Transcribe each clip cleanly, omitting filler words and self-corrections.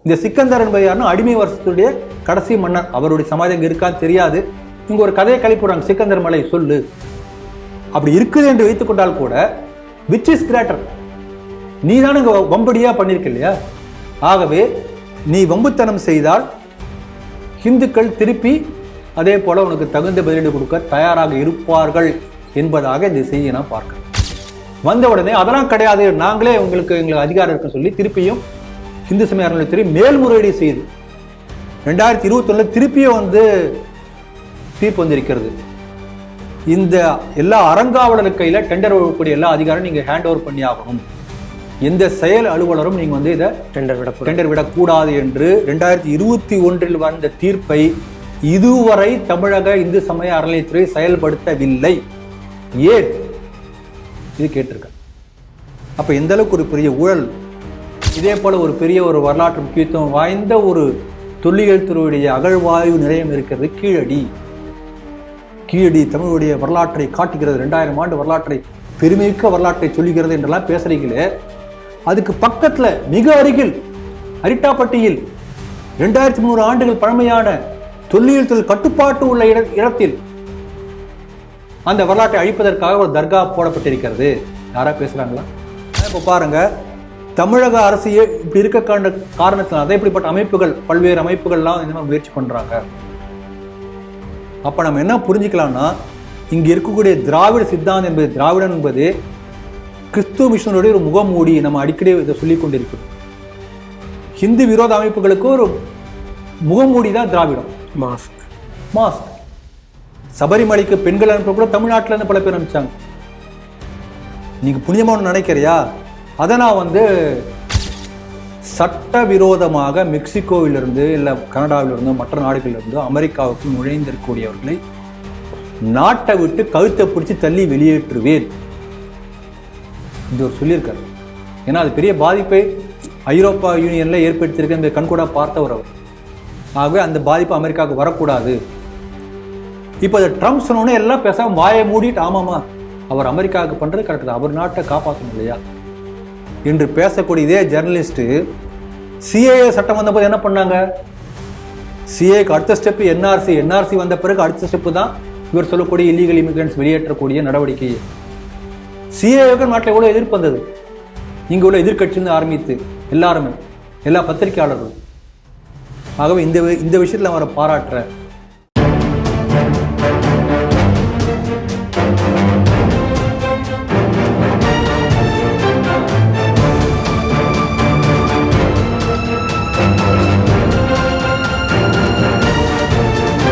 இந்த சிக்கந்தர் என்பது யாருன்னா அடிமை வருஷத்துடைய கடைசி மன்னர். அவருடைய சமாதி அங்கே இருக்கான்னு தெரியாது. இங்க ஒரு கதையை கழிப்புறாங்க, சிக்கந்தர் மலை சொல்லு. அப்படி இருக்குது என்று வைத்துக் கொண்டால் கூட விச் இஸ் கிரேட்டர், நீ தானே இங்க வம்படியா பண்ணிருக்க இல்லையா? ஆகவே நீ வம்புத்தனம் செய்தால் இந்துக்கள் திருப்பி அதே போல உனக்கு தகுந்த பதிலீடு கொடுக்க தயாராக இருப்பார்கள் என்பதாக இந்த செய்தியை நான் பார்க்கிறேன். வந்த உடனே அதெல்லாம் கிடையாது, நாங்களே எங்களுக்கு அதிகாரம் இருக்குன்னு சொல்லி திருப்பியும் இந்து சமய அறநிலையத்துறை மேல்முறையீடு செய்து 2021 திருப்பியும் தீர்ப்பு வந்திருக்கிறது. இந்த எல்லா அறங்காவலர் கையில டெண்டர் கூடிய எல்லா அதிகாரம் நீங்க ஹேண்ட் ஓவர் பண்ணி ஆகணும். எந்த செயல் அலுவலரும் நீங்க இதை டெண்டர் விடக்கூடாது என்று 2021 வந்த தீர்ப்பை இதுவரை தமிழக இந்து சமய அறநிலையத்துறை செயல்படுத்தவில்லை. ஏன் இது கேட்டிருக்க? அப்ப எந்த அளவுக்கு ஒரு பெரிய ஊழல், இதே போல ஒரு பெரிய ஒரு வரலாற்று முக்கியத்துவம் வாய்ந்த ஒரு தொல்லியல் துறையுடைய அகழ்வாயு நிலையம் இருக்கிறது கீழடி. கீழடி தமிழுடைய வரலாற்றை காட்டுகிறது, 2000 ஆண்டு வரலாற்றை, பெருமைமிக்க வரலாற்றை சொல்லுகிறது என்றெல்லாம் பேசுறீங்களே. அதுக்கு பக்கத்துல மிக அருகில் அரிட்டாப்பட்டியில் 2300 ஆண்டுகள் பழமையான தொல்லியல் தொழில் கட்டுப்பாட்டு உள்ள இடத்தில் அந்த வரலாற்றை அழிப்பதற்காக ஒரு தர்கா போடப்பட்டிருக்கிறது. யாரா பேசுறாங்களா? இப்ப பாருங்க, தமிழக அரசு இப்படி இருக்க காரணத்தினால அதை இப்படிப்பட்ட அமைப்புகள், பல்வேறு அமைப்புகள்லாம் இந்த மாதிரி முயற்சி பண்றாங்க. அப்ப நம்ம என்ன புரிஞ்சுக்கலாம்னா, இங்க இருக்கக்கூடிய திராவிட சித்தாந்தம் என்பது, திராவிடன் என்பது கிறிஸ்துவ மிஷனுடைய ஒரு முகமூடி. நம்ம அடிக்கடி இதை சொல்லிக் கொண்டிருக்கிறோம். ஹிந்து விரோத அமைப்புகளுக்கு ஒரு முகமூடி தான் திராவிடம், மாஸ்க். சபரிமலைக்கு பெண்கள் அனுப்ப கூட தமிழ்நாட்டில இருந்து பல பேர் அனுப்பிச்சாங்க. நீங்க புனிதமான நினைக்கிறியா? அதை நான் சட்டவிரோதமாக மெக்சிகோவிலிருந்து இல்லை கனடாவிலிருந்து மற்ற நாடுகளிலிருந்து அமெரிக்காவுக்கு நுழைந்திருக்கக்கூடியவர்களை நாட்டை விட்டு கழுத்தை பிடிச்சி தள்ளி வெளியேற்றுவேன் இது ஒரு சொல்லியிருக்காரு. ஏன்னா அது பெரிய பாதிப்பை ஐரோப்பா யூனியன்ல ஏற்படுத்தியிருக்க இந்த கண்கூடா பார்த்தவர் அவர். ஆகவே அந்த பாதிப்பு அமெரிக்காவுக்கு வரக்கூடாது. இப்போ அதை ட்ரம்ப் சொன்னோன்னே எல்லாம் பேசாம வாயை மூடிட்டு, ஆமாமா அவர் அமெரிக்காவுக்கு பண்றது கரெக்ட் தான், அவர் நாட்டை காப்பாற்றணும் இல்லையா என்று பேசக்கூடிய இதே ஜெர்னலிஸ்ட் சிஏஏ சட்டம் வந்த போது என்ன பண்ணாங்க? சிஏக்கு அடுத்த ஸ்டெப் என்ஆர்சி வந்த பிறகு அடுத்த ஸ்டெப் தான் இவர் சொல்லக்கூடிய இல்லீகல் இமிகிரண்ட்ஸ் வெளியேற்றக்கூடிய நடவடிக்கை. சிஏஏக்கு நாட்டில் எவ்வளவு எதிர்ப்பு வந்தது, இங்க உள்ள எதிர்கட்சியிலிருந்து ஆரம்பித்து எல்லாருமே, எல்லா பத்திரிகையாளர்களும். ஆகவே இந்த விஷயத்தில் அவரை பாராட்டுற.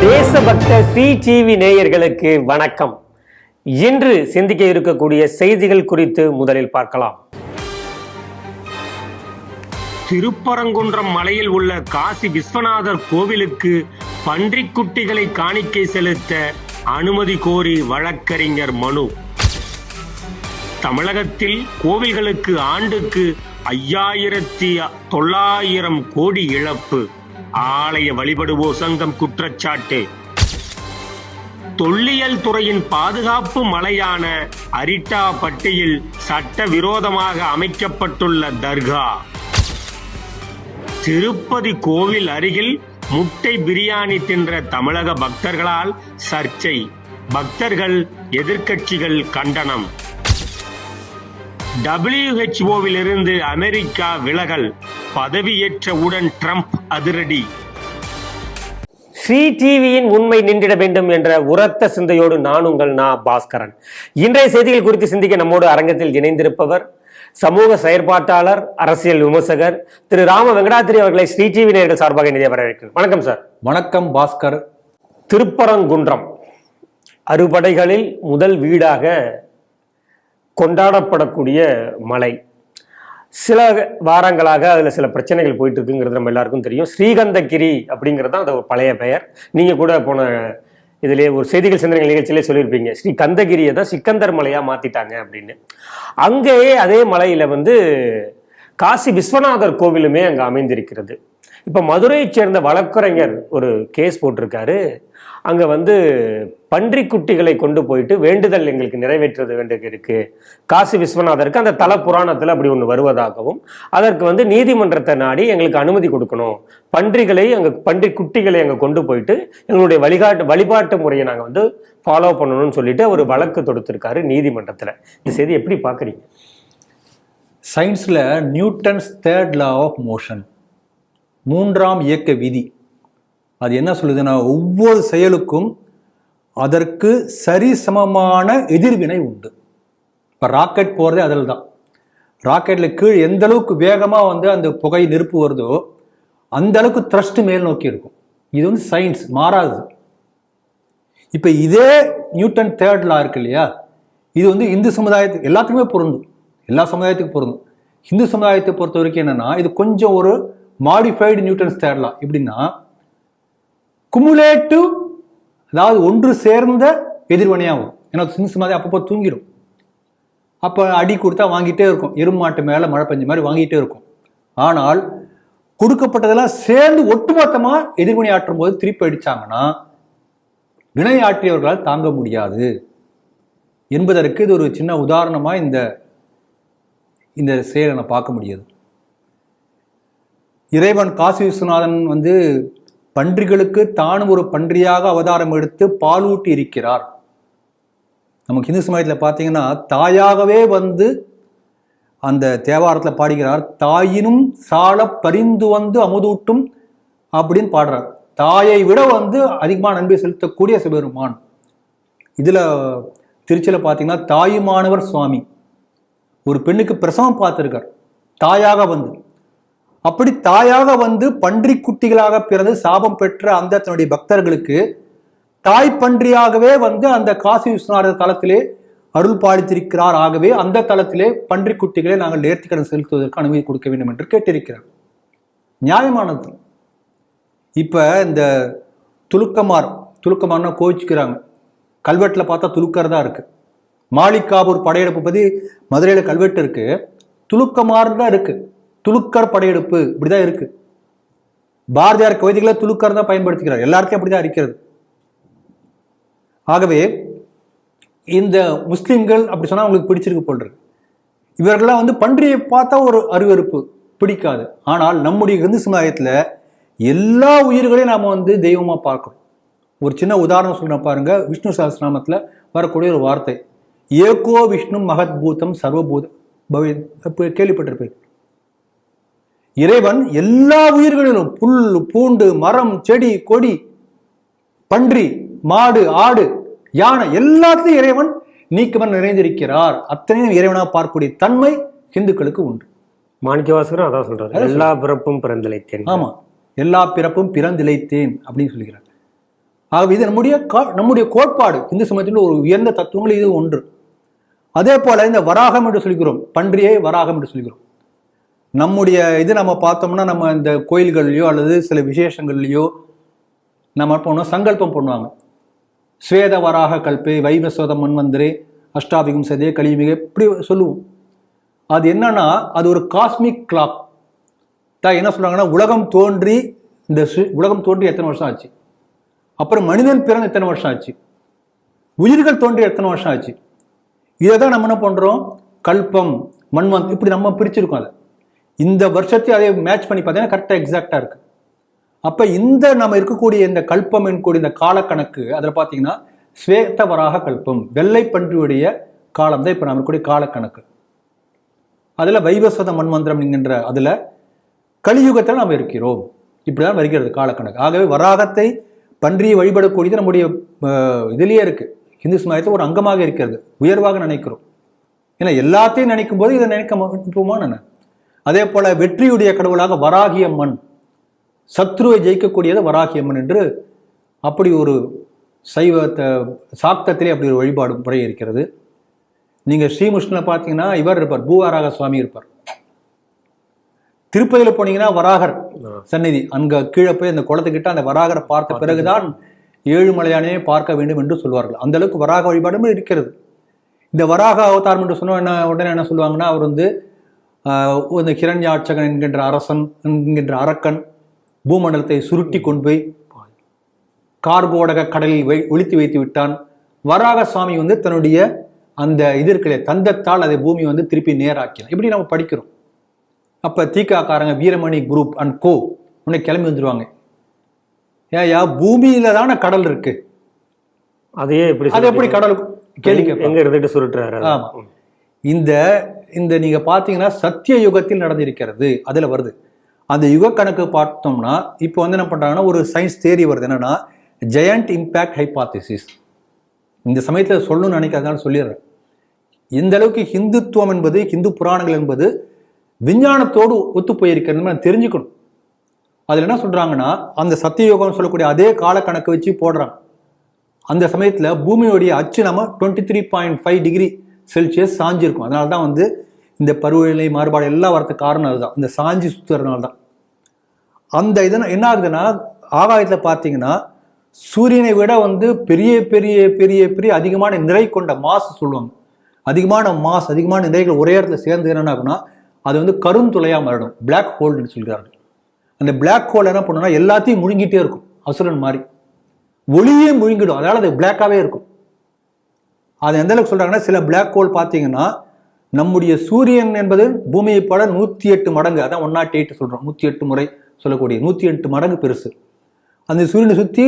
தேசபக்த ஸ்ரீ டிவி நேயர்களுக்கு வணக்கம். இன்று சிந்திக்க இருக்கக்கூடிய செய்திகள் குறித்து முதலில் பார்க்கலாம். திருப்பரங்குன்றம் மலையில் உள்ள காசி விஸ்வநாதர் கோவிலுக்கு பன்றிக்குட்டிகளை காணிக்கை செலுத்த அனுமதி கோரி வழக்கறிஞர் மனு. தமிழகத்தில் கோவில்களுக்கு ஆண்டுக்கு 5900 கோடி இழப்பு, ஆலய வழிபடுவோர் சங்கம் குற்றச்சாட்டு. தொல்லியல் துறையின் பாதுகாப்பு மலையான அரிட்டாப்பட்டியில் சட்டவிரோதமாக அமைக்கப்பட்டுள்ள தர்கா. திருப்பதி கோவில் அருகில் முட்டை பிரியாணி தின்ற தமிழக பக்தர்களால் சர்ச்சை, பக்தர்கள் எதிர்க்கட்சிகள் கண்டனம். WHO இருந்து அமெரிக்கா விலகல், பதவியேற்றவுடன் ட்ரம்ப் அதிரடி. ஸ்ரீ டிவியின் உண்மை நின்றிட வேண்டும் என்ற உரத்த சிந்தையோடு நான் உங்கள் பாஸ்கரன். இன்றைய செய்திகள் குறித்து சிந்திக்க நம்மோடு அரங்கத்தில் இணைந்திருப்பவர் சமூக செயற்பாட்டாளர், அரசியல் விமர்சகர் திரு ராம வெங்கடாத்திரி அவர்களை ஸ்ரீ டிவி நேயர்கள் சார்பாக இணைய வரவேற்கிறேன். வணக்கம் சார். வணக்கம் பாஸ்கர். திருப்பரங்குன்றம் அறுபடைகளில் முதல் வீடாக கொண்டாடப்படக்கூடிய மலை. சில வாரங்களாக அதில் சில பிரச்சனைகள் போயிட்டு இருக்குங்கிறது நம்ம எல்லாருக்கும் தெரியும். ஸ்ரீகந்தகிரி அப்படிங்கிறது தான் அது ஒரு பழைய பெயர். நீங்கள் கூட போன இதிலே ஒரு செய்திகள் சிந்தனை நிகழ்ச்சியிலே சொல்லியிருப்பீங்க, ஸ்ரீ கந்தகிரியை தான் சிக்கந்தர் மலையாக மாற்றிட்டாங்க அப்படின்னு. அங்கேயே அதே மலையில் காசி விஸ்வநாதர் கோவிலுமே அங்கே அமைந்திருக்கிறது. இப்போ மதுரையைச் சேர்ந்த வழக்கறிஞர் ஒரு கேஸ் போட்டிருக்காரு. அங்கே வந்து பன்றி குட்டிகளை கொண்டு போயிட்டு வேண்டுதல் எங்களுக்கு நிறைவேற்றது வேண்டியது இருக்கு. காசி விஸ்வநாதருக்கு அந்த தல புராணத்தில் அப்படி ஒன்று வருவதாகவும், அதற்கு வந்து நீதிமன்றத்தை நாடி எங்களுக்கு அனுமதி கொடுக்கணும், பன்றி குட்டிகளை அங்கே கொண்டு போயிட்டு எங்களுடைய வழிபாட்டு முறையை நாங்கள் வந்து ஃபாலோ பண்ணணும்னு சொல்லிட்டு ஒரு வழக்கு தொடுத்திருக்காரு நீதிமன்றத்தில். இந்த செய்தி எப்படி பார்க்குறீங்க? சயின்ஸில் Newton's 3rd law of motion, 3ஆம் இயக்க விதி, அது என்ன சொல்லுதுன்னா ஒவ்வொரு செயலுக்கும் அதற்கு சரிசமமான எதிர்வினை உண்டு. இப்போ ராக்கெட் போகிறதே அதில் தான். ராக்கெட்டில் கீழ் எந்த அளவுக்கு வேகமாக வந்து அந்த புகை நெருப்பு வருதோ அந்த அளவுக்கு த்ரஸ்ட் மேல் நோக்கி இருக்கும். இது வந்து சயின்ஸ், மாறாது. இப்போ இதே நியூட்டன் 3rd law இருக்கு இல்லையா, இது வந்து இந்து சமுதாயத்துக்கு எல்லாத்துக்குமே பொருந்தும், எல்லா சமுதாயத்துக்கும் பொருந்தும். இந்து சமுதாயத்தை பொறுத்த வரைக்கும் என்னன்னா இது கொஞ்சம் ஒரு மாடிஃபைடு நியூட்டன்ஸ் 3rd law. எப்படின்னா குமுலேட்டிவ், அதாவது ஒன்று சேர்ந்த எதிர்வினையாக வரும். ஏன்னா சின்ன சமுதாயம் அப்பப்போ தூங்கிடும், அப்போ அடி கொடுத்தா வாங்கிட்டே இருக்கும், எருமாட்டு மேலே மழை பெஞ்ச மாதிரி வாங்கிட்டே இருக்கும். ஆனால் கொடுக்கப்பட்டதெல்லாம் சேர்ந்து ஒட்டுமொத்தமாக எதிர்வினை ஆற்றும் போது திருப்பி அடித்தாங்கன்னா வினையாற்றியவர்களால் தாங்க முடியாது என்பதற்கு இது ஒரு சின்ன உதாரணமாக இந்த செயலை நான் பார்க்க முடியாது. இறைவன் காசி விஸ்வநாதன் வந்து பன்றிகளுக்கு தானும் ஒரு பன்றியாக அவதாரம் எடுத்து பாலூட்டி இருக்கிறார். நமக்கு இந்து சமயத்தில் பார்த்தீங்கன்னா தாயாகவே வந்து அந்த தேவாரத்தில் பாடுகிறார், தாயினும் சால பரிந்து வந்து அமுதூட்டும் அப்படின்னு பாடுறார். தாயை விட வந்து அதிகமான அன்பை செலுத்தக்கூடிய சிவபெருமான். இதில் திருச்சியில் பார்த்தீங்கன்னா தாயுமானவர் சுவாமி ஒரு பெண்ணுக்கு பிரசவம் பார்த்துருக்கார் தாயாக வந்து. அப்படி தாயாக வந்து பன்றி குட்டிகளாக பிறந்து சாபம் பெற்ற அந்த தன்னுடைய பக்தர்களுக்கு தாய் பன்றியாகவே வந்து அந்த காசி விஸ்வநாதர் தலத்திலே அருள் பாலித்திருக்கிறார். ஆகவே அந்த தலத்திலே பன்றி குட்டிகளை நாங்கள் நேர்த்திக்கடன் செலுத்துவதற்கு அனுமதி கொடுக்க வேண்டும் என்று கேட்டிருக்கிறார். நியாயமானது. இப்ப இந்த துலுக்கமார்னா கோவிச்சுக்கிறாங்க. கல்வெட்டில் பார்த்தா துலுக்கர் தான் இருக்கு. மாலிகாபூர் படையெடுப்பு பத்தி மதுரையில கல்வெட்டு இருக்கு, துலுக்கமார் தான் இருக்கு. துலுக்கர் படையெடுப்பு இப்படிதான் இருக்கு. பாரதியார் கவிதைகளை துலுக்கர் தான் பயன்படுத்திக்கிறார். எல்லாருக்கும் அப்படிதான் இருக்கிறது. ஆகவே இந்த முஸ்லிம்கள் அப்படி சொன்னா உங்களுக்கு பிடிச்சிருக்கு போல் இருக்கு. இவர்கள்லாம் வந்து பன்றியை பார்த்தா ஒரு அருவருப்பு, பிடிக்காது. ஆனால் நம்முடைய இந்து சமுதாயத்துல எல்லா உயிர்களையும் நாம வந்து தெய்வமா பார்க்கிறோம். ஒரு சின்ன உதாரணம் சொல்ற பாருங்க. விஷ்ணு சஹஸ்ரநாமத்துல வரக்கூடிய ஒரு வார்த்தை, ஏகோ விஷ்ணு மகத் பூதம் சர்வபூத கேள்விப்பட்டிருப்பேன். இறைவன் எல்லா உயிர்களிலும் புல் பூண்டு மரம் செடி கொடி பன்றி மாடு ஆடு யானை எல்லாத்தையும் இறைவன் நீக்கமன் நிறைந்திருக்கிறார். அத்தனையும் இறைவனாக பார்க்கக்கூடிய தன்மை இந்துக்களுக்கு உண்டு. மாணிக்கவாசகரும் அதான் சொல்றாரு, எல்லா பிறப்பும் பிறந்திழைத்தேன். ஆமா, எல்லா பிறப்பும் பிறந்திழைத்தேன் அப்படின்னு சொல்லுகிறார். ஆகவே இது நம்முடைய கோட்பாடு. இந்து சமயத்தில் ஒரு உயர்ந்த தத்துவங்கள் இது ஒன்று. அதே போல இந்த வராகம் என்று சொல்கிறோம், பன்றியை வராகம் என்று சொல்கிறோம். நம்முடைய இது நம்ம பார்த்தோம்னா நம்ம இந்த கோயில்கள்லையோ அல்லது சில விசேஷங்கள்லையோ நம்ம போனோம் சங்கல்பம் பண்ணுவாங்க. ஸ்வேத வராக கல்பே வைவஸ்வத மன்வந்தரே அஷ்டாபிகம் சதே கலியுமிக இப்படி சொல்லுவோம். அது என்னன்னா அது ஒரு காஸ்மிக் கிளாக். என்ன சொல்றாங்கன்னா உலகம் தோன்றி எத்தனை வருஷம் ஆச்சு, அப்புறம் மனிதன் பிறந்து எத்தனை வருஷம் ஆச்சு, உயிர்கள் தோன்றி எத்தனை வருஷம் ஆச்சு. இதை தான் நம்ம என்ன பண்றோம், கல்பம் மன்வந்த் இப்படி நம்ம பிரிச்சிருக்கோம். அதை இந்த வருஷத்தை அதை மேட்ச் பண்ணி பார்த்தீங்கன்னா கரெக்டாக எக்ஸாக்டா இருக்கு. அப்ப இந்த நம்ம இருக்கக்கூடிய இந்த கல்பம் என்கூடிய இந்த காலக்கணக்கு அதில் பார்த்தீங்கன்னா ஸ்வேதவராக கல்பம் வெள்ளை பன்றியுடைய காலம் தான் இப்போ நம்ம இருக்கக்கூடிய காலக்கணக்கு. அதுல வைவஸ்வத மன்வந்திரம் என்கின்ற அதுல கலியுகத்தில் நாம் இருக்கிறோம். இப்படிதான் வருகிறது காலக்கணக்கு. ஆகவே வராகத்தை பன்றியை வழிபடக்கூடியது நம்முடைய இதுலயே இருக்கு. இந்து சமயத்தில் ஒரு அங்கமாக இருக்கிறது, உயர்வாக நினைக்கிறோம். ஏன்னா எல்லாத்தையும் நினைக்கும் போது இதை நினைக்க. அதே போல வெற்றியுடைய கடவுளாக வராகியம்மன், சத்ருவை ஜெயிக்கக்கூடியது வராகியம்மன் என்று அப்படி ஒரு சைவ சாக்தத்திலே அப்படி ஒரு வழிபாடு முறை இருக்கிறது. நீங்க ஸ்ரீமுஷ்ண பார்த்தீங்கன்னா இவர் இருப்பார், பூவாராக சுவாமி இருப்பார். திருப்பதியில போனீங்கன்னா வராகர் சந்நிதி, அங்க கீழே போய் அந்த குளத்துக்கிட்ட அந்த வராகரை பார்த்த பிறகுதான் ஏழுமலையானே பார்க்க வேண்டும் என்று சொல்வார்கள். அந்த அளவுக்கு வராக வழிபாடும் இருக்கிறது. இந்த வராக அவதாரம் என்று சொன்ன உடனே என்ன சொல்லுவாங்கன்னா, அவர் வந்து இந்த ஹிரண்யாட்சகன் என்கின்ற அரசன் என்கின்ற அரக்கன் பூமண்டலத்தை சுருட்டி கொண்டு போய் கார்கோடக கடலில் ஒளித்து வைத்து விட்டான். வராகசாமி வந்து தன்னுடைய அந்த இது இருக்கிற தந்தத்தால் அதை பூமி வந்து திருப்பி நேராக்கினான். இப்படி நம்ம படிக்கிறோம். அப்ப தீக்காக்காரங்க வீரமணி குரூப் அண்ட் கோ உன்னை கிளம்பி வந்துருவாங்க. ஏயா பூமியில தானே கடல் இருக்கு, அது எப்படி கடல் கேள்வி எங்க இருந்துட்டு சுருட்டுறாரு. ஆமா, இந்த இந்த நீங்க பாத்தீங்கன்னா சத்திய யுகத்தில் நடந்திருக்கிறது, அதுல வருது. அந்த யுக கணக்கு பார்த்தோம்னா இப்போ வந்து என்ன பண்றாங்கன்னா ஒரு சயின்ஸ் தியரி வருது. என்னன்னா ஜெயண்ட் இம்பாக்ட் ஹைபாத்திசிஸ். இந்த சமயத்தில் சொல்லணும்னு நினைக்காதனால சொல்லிடுறேன். இந்த அளவுக்கு ஹிந்துத்துவம் என்பது, ஹிந்து புராணங்கள் என்பது விஞ்ஞானத்தோடு ஒத்து போயிருக்கிறது தெரிஞ்சுக்கணும். அதுல என்ன சொல்றாங்கன்னா அந்த சத்தியயோகம் சொல்லக்கூடிய அதே கால கணக்கு வச்சு போடுறாங்க. அந்த சமயத்துல பூமியோடைய அச்சு நம்ம 23.5 டிகிரி செல்சியஸ் சாஞ்சிருக்கும். அதனால்தான் வந்து இந்த பருவநிலை மாறுபாடு எல்லாம் வரதுக்கு காரணம் அதுதான், இந்த சாஞ்சி சுத்துறதுனால தான். அந்த இதனால் என்ன ஆகுதுன்னா ஆகாயத்துல பார்த்தீங்கன்னா சூரியனை விட வந்து பெரிய பெரிய பெரிய பெரிய அதிகமான நிறை கொண்ட மாஸ் சொல்லுவாங்க. அதிகமான நிறைகள் ஒரே இடத்துல சேர்ந்து என்ன ஆகுனா அது வந்து கருந்துளையா மாறிடும், பிளாக் ஹோல்னு சொல்கிறார்கள். அந்த பிளாக் ஹோல் என்ன பண்ணுன்னா எல்லாத்தையும் முழுங்கிட்டே இருக்கும், அசுரன் மாதிரி ஒளியே முழுங்கிடும். அதனால அது பிளாக்காவே இருக்கும். அது எந்த அளவுக்கு சொல்றாங்கன்னா சில பிளாக் ஹோல் பார்த்தீங்கன்னா நம்முடைய சூரியன் என்பது பூமியை போல 108 மடங்கு, அதான் 108 சொல்றோம், 108 முறை சொல்லக்கூடிய 108 மடங்கு பெருசு. அந்த சூரியனை சுற்றி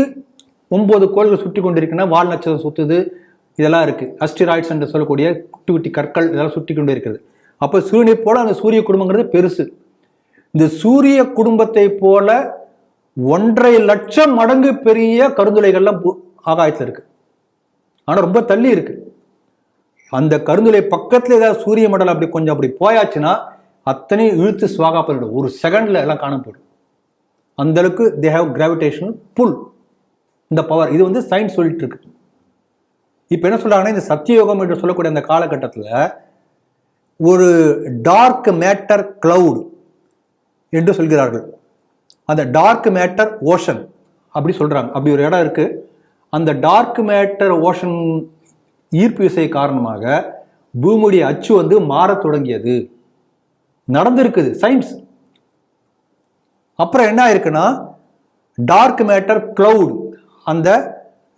9 கோள்கள் சுற்றி கொண்டிருக்குன்னா வால் நட்சத்திரம் சுத்துது, இதெல்லாம் இருக்கு. அஸ்டிராய்ட்ஸ் என்று சொல்லக்கூடிய குட்டி குட்டி கற்கள் இதெல்லாம் சுற்றி கொண்டு இருக்கிறது. அப்போ சூரியனை போல அந்த சூரிய குடும்பங்கிறது பெருசு. இந்த சூரிய குடும்பத்தை போல 1.5 லட்சம் மடங்கு பெரிய கருந்துளைகள்லாம் ஆகாயத்தில் இருக்கு. ஆனா ரொம்ப தள்ளி இருக்கு. அந்த கருந்துளை பக்கத்துல ஏதாவது சூரிய மண்டலம் அப்படி கொஞ்சம் அப்படி போயாச்சுன்னா அத்தனையும் இழுத்து சுவாகா பண்ணிடும், ஒரு செகண்ட்ல எல்லாம் காணப்படும். அந்த அளவுக்கு தே ஹேவ் கிராவிடேஷனல் புல், இந்த பவர். இது வந்து சயின்ஸ் சொல்லிட்டு இருக்கு. இப்ப என்ன சொல்றாங்கன்னா இந்த சத்தியயோகம் என்று சொல்லக்கூடிய அந்த காலகட்டத்தில் ஒரு டார்க் மேட்டர் கிளவுட் என்று சொல்கிறார்கள். அந்த டார்க் மேட்டர் ஓஷன் அப்படி சொல்றாங்க. அப்படி ஒரு இடம் இருக்கு. அந்த டார்க் மேட்டர் ஓஷன் ஈர்ப்பு விசை காரணமாக பூமியுடைய அச்சு வந்து மாற தொடங்கியது, நடந்திருக்குது சயின்ஸ். அப்புறம் என்ன இருக்குன்னா டார்க் மேட்டர் கிளவுட், அந்த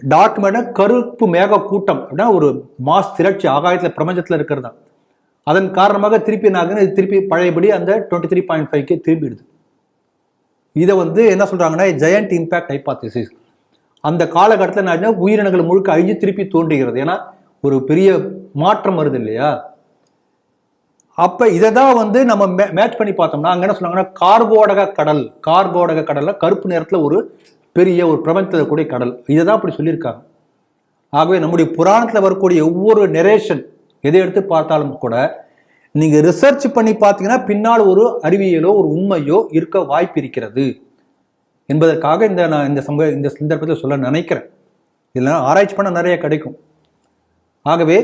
டார்க் மேட்டர் கருப்பு மேக கூட்டம் அப்படின்னா ஒரு மாஸ் திரட்சி ஆகாயத்தில் பிரபஞ்சத்தில் இருக்கிறது தான். அதன் காரணமாக திருப்பி நாங்கள் திருப்பி பழையபடி அந்த 23.5 திரும்பிடுது. இதை வந்து என்ன சொல்றாங்கன்னா ஜெயண்ட் இம்பாக்ட் ஹைபாத்திசிஸ். அந்த காலகட்டத்தில் உயிரினங்கள் முழுக்க அழிஞ்சு திருப்பி தோன்றுகிறது. ஏன்னா ஒரு பெரிய மாற்றம் வருது இல்லையா. அப்ப இதை தான் வந்து நம்ம மேட்ச் பண்ணி பார்த்தோம்னா அங்க என்ன சொன்னாங்கன்னா கார்கோடக கடல்ல கருப்பு நிறத்துல ஒரு பெரிய ஒரு பிரபஞ்சத்தில் கூடிய கடல், இதை தான் அப்படி சொல்லியிருக்காங்க. ஆகவே நம்முடைய புராணத்தில் வரக்கூடிய ஒவ்வொரு நெரேஷன் எதை எடுத்து பார்த்தாலும் கூட நீங்க ரிசர்ச் பண்ணி பார்த்தீங்கன்னா பின்னால் ஒரு அறிவியலோ ஒரு உண்மையோ இருக்க வாய்ப்பு இருக்கிறது என்பதற்காக நான் இந்த சந்தர்ப்பத்தில் சொல்ல நினைக்கிறேன். இதெல்லாம் ஆராய்ச்சி பண்ண நிறைய கிடைக்கும். ஆகவே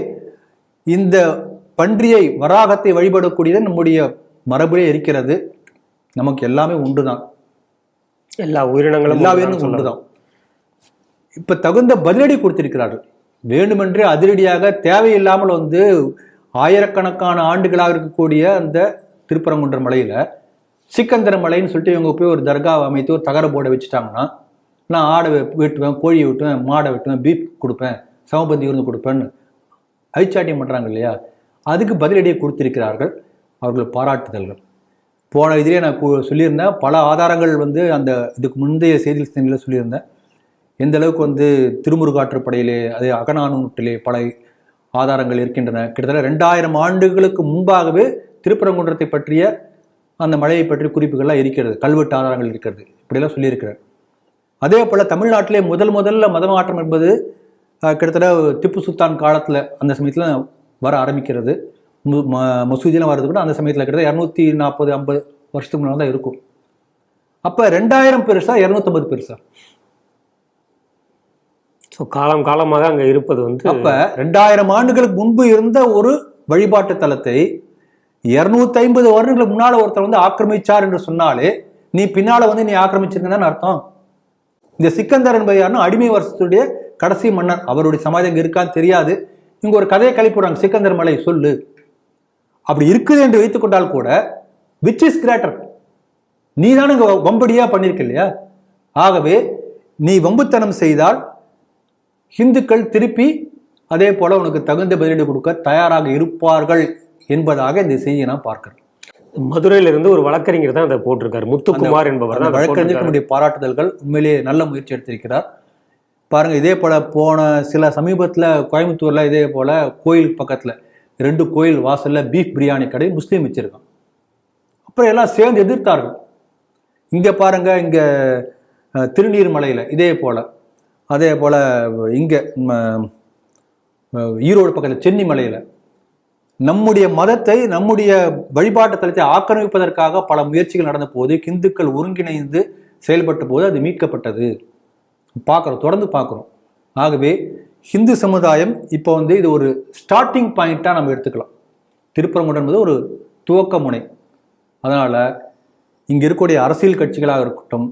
இந்த பன்றியை வராகத்தை வழிபடக்கூடியது நம்முடைய மரபுலே இருக்கிறது. நமக்கு எல்லாமே உண்டுதான், எல்லா உயிரினங்களும் உண்டுதான். இப்ப தகுந்த பதிலடி கொடுத்திருக்கிறார்கள். வேண்டுமென்றே அதிரடியாக தேவையில்லாமல் வந்து ஆயிரக்கணக்கான ஆண்டுகளாக இருக்கக்கூடிய அந்த திருப்பரங்குன்ற மலையில சிக்கந்தர மலைன்னு சொல்லிட்டு இவங்க போய் ஒரு தர்காவை அமைத்து ஒரு தகர போர்டை வச்சுட்டாங்கன்னா நான் ஆடை வெட்டுவேன், கோழியை வெட்டுவேன், மாடை வெட்டுவேன், பீப் கொடுப்பேன், சமபந்தி விருந்து கொடுப்பேன்னு ஐச்சாட்டியம் பண்றாங்க இல்லையா. அதுக்கு பதிலடியை கொடுத்திருக்கிறார்கள். அவர்கள் பாராட்டுதல்கள். போன இதிலே நான் சொல்லியிருந்தேன், பல ஆதாரங்கள் வந்து அந்த இதுக்கு முந்தைய செய்தியில் சொல்லியிருந்தேன். எந்த அளவுக்கு வந்து திருமுருகாற்றுப்படையிலே அதே அகநானூற்றிலே பல ஆதாரங்கள் இருக்கின்றன. கிட்டத்தட்ட 2000 ஆண்டுகளுக்கு முன்பாகவே திருப்பரங்குன்றத்தை பற்றிய அந்த மலையை பற்றிய குறிப்புகள்லாம் இருக்கிறது, கல்வெட்டு ஆதாரங்கள் இருக்கிறது, இப்படியெல்லாம் சொல்லியிருக்கிறேன். அதே போல் தமிழ்நாட்டிலே முதல்ல மத மாற்றம் என்பது கிட்டத்தட்ட திப்பு சுல்தான் காலத்தில் அந்த சமயத்தில் வர ஆரம்பிக்கிறது. மசூதியெல்லாம் வர்றது கூட அந்த சமயத்தில் கிட்டத்தட்ட 240-50 வருஷத்துக்கு முன்னாடி தான் இருக்கும். அப்போ 2000 பெருசா 250 பெருசா? காலமாக அங்கே இருப்பது வந்து அப்ப 2000 ஆண்டுகளுக்கு முன்பு இருந்த ஒரு வழிபாட்டு தலத்தை 250 வருடங்களுக்கு முன்னால ஒருத்தர் வந்து ஆக்கிரமிச்சார் என்று சொன்னாலே நீ பின்னால வந்து நீ ஆக்கிரமிச்சிருக்கன்னு அர்த்தம். இந்த சிக்கந்தர் என்பது யாருன்னா அடிமை வருஷத்துடைய கடைசி மன்னர். அவருடைய சமாதி அங்க இருக்கான்னு தெரியாது. இங்க ஒரு கதையை கழிப்புறாங்க, சிக்கந்தர் மலை சொல்லு. அப்படி இருக்குது என்று வைத்துக் கொண்டால் கூட விச் இஸ் கிரேட்டர், நீ தானே இங்க வம்படியா பண்ணிருக்க இல்லையா? ஆகவே நீ வம்புத்தனம் செய்தால் இந்துக்கள் திருப்பி அதே போல உனக்கு தகுந்த பதிலடி கொடுக்க தயாராக இருப்பார்கள் என்பதாக இந்த செய்தியை நான் பார்க்கிறேன். மதுரையில இருந்து ஒரு வழக்கறிஞர் தான் அதை போட்டிருக்காரு, முத்துக்குமார் என்பவர் தான். வழக்கறிஞருக்கு பாராட்டுதல்கள், உண்மையிலேயே நல்ல முயற்சி எடுத்திருக்கிறார். பாருங்க, இதே போல போன சில சமீபத்தில் கோயம்புத்தூர்ல இதே போல கோயில் பக்கத்துல 2 கோயில் வாசல்ல பீஃப் பிரியாணி கடை முஸ்லீம் வச்சிருக்கான். அப்புறம் எல்லாம் சேர்ந்து எதிர்த்தார்கள். இங்க பாருங்க, இங்க திருநீர்மலையில இதே போல, அதே போல இங்க ஈரோடு பக்கத்தில் சென்னிமலையில நம்முடைய மதத்தை, நம்முடைய வழிபாட்டு தலத்தை ஆக்கிரமிப்பதற்காக பல முயற்சிகள் நடந்த போது, இந்துக்கள் ஒருங்கிணைந்து செயல்பட்ட போது அது மீட்கப்பட்டது. பார்க்குறோம், தொடர்ந்து பார்க்குறோம். ஆகவே ஹிந்து சமுதாயம் இப்போ இது ஒரு ஸ்டார்டிங் பாயிண்ட்டாக நம்ம எடுத்துக்கலாம். திருப்பரங்குன்றம் என்பது ஒரு துவக்க முனை. அதனால் இங்கே இருக்கக்கூடிய அரசியல் கட்சிகளாக இருக்கட்டும்,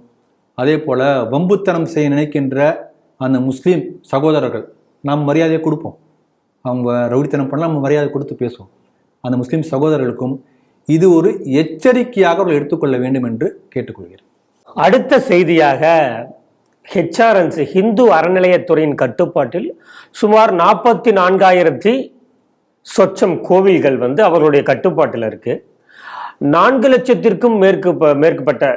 அதே போல் வம்புத்தனம் செய்ய நினைக்கின்ற அந்த முஸ்லீம் சகோதரர்கள் நாம் மரியாதையை கொடுப்போம். அவங்க ரவுடித்தனம் பண்ணலாம், நம்ம மரியாதை கொடுத்து பேசுவோம். அந்த முஸ்லீம் சகோதரர்களுக்கும் இது ஒரு எச்சரிக்கையாக அவர்கள் எடுத்துக்கொள்ள வேண்டும் என்று கேட்டுக்கொள்கிறேன். அடுத்த செய்தியாக, HRNC ஹிந்து அறநிலையத்துறையின் கட்டுப்பாட்டில் சுமார் 44,000 சொச்சம் கோவில்கள் அவர்களுடைய கட்டுப்பாட்டில் இருக்கு. 4 லட்சத்திற்கும் மேற்பட்ட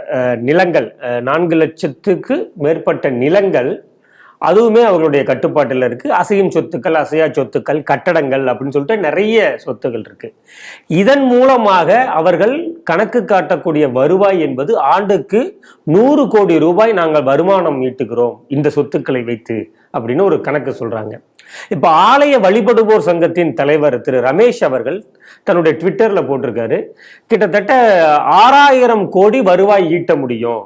நிலங்கள், 4 லட்சத்துக்கு மேற்பட்ட நிலங்கள் அதுவுமே அவர்களுடைய கட்டுப்பாட்டில் இருக்கு. அசையும் சொத்துக்கள், அசையா சொத்துக்கள், கட்டடங்கள் அப்படின்னு சொல்லிட்டு நிறைய சொத்துக்கள் இருக்கு. இதன் மூலமாக அவர்கள் கணக்கு காட்டக்கூடிய வருவாய் என்பது ஆண்டுக்கு 100 கோடி ரூபாய் நாங்கள் வருமானம் ஈட்டுகிறோம் இந்த சொத்துக்களை வைத்து அப்படின்னு ஒரு கணக்கு சொல்றாங்க. இப்ப ஆலய வழிபடுவோர் சங்கத்தின் தலைவர் திரு ரமேஷ் அவர்கள் தன்னுடைய ட்விட்டர்ல போட்டிருக்காரு, கிட்டத்தட்ட 6,000 கோடி வருவாய் ஈட்ட முடியும்,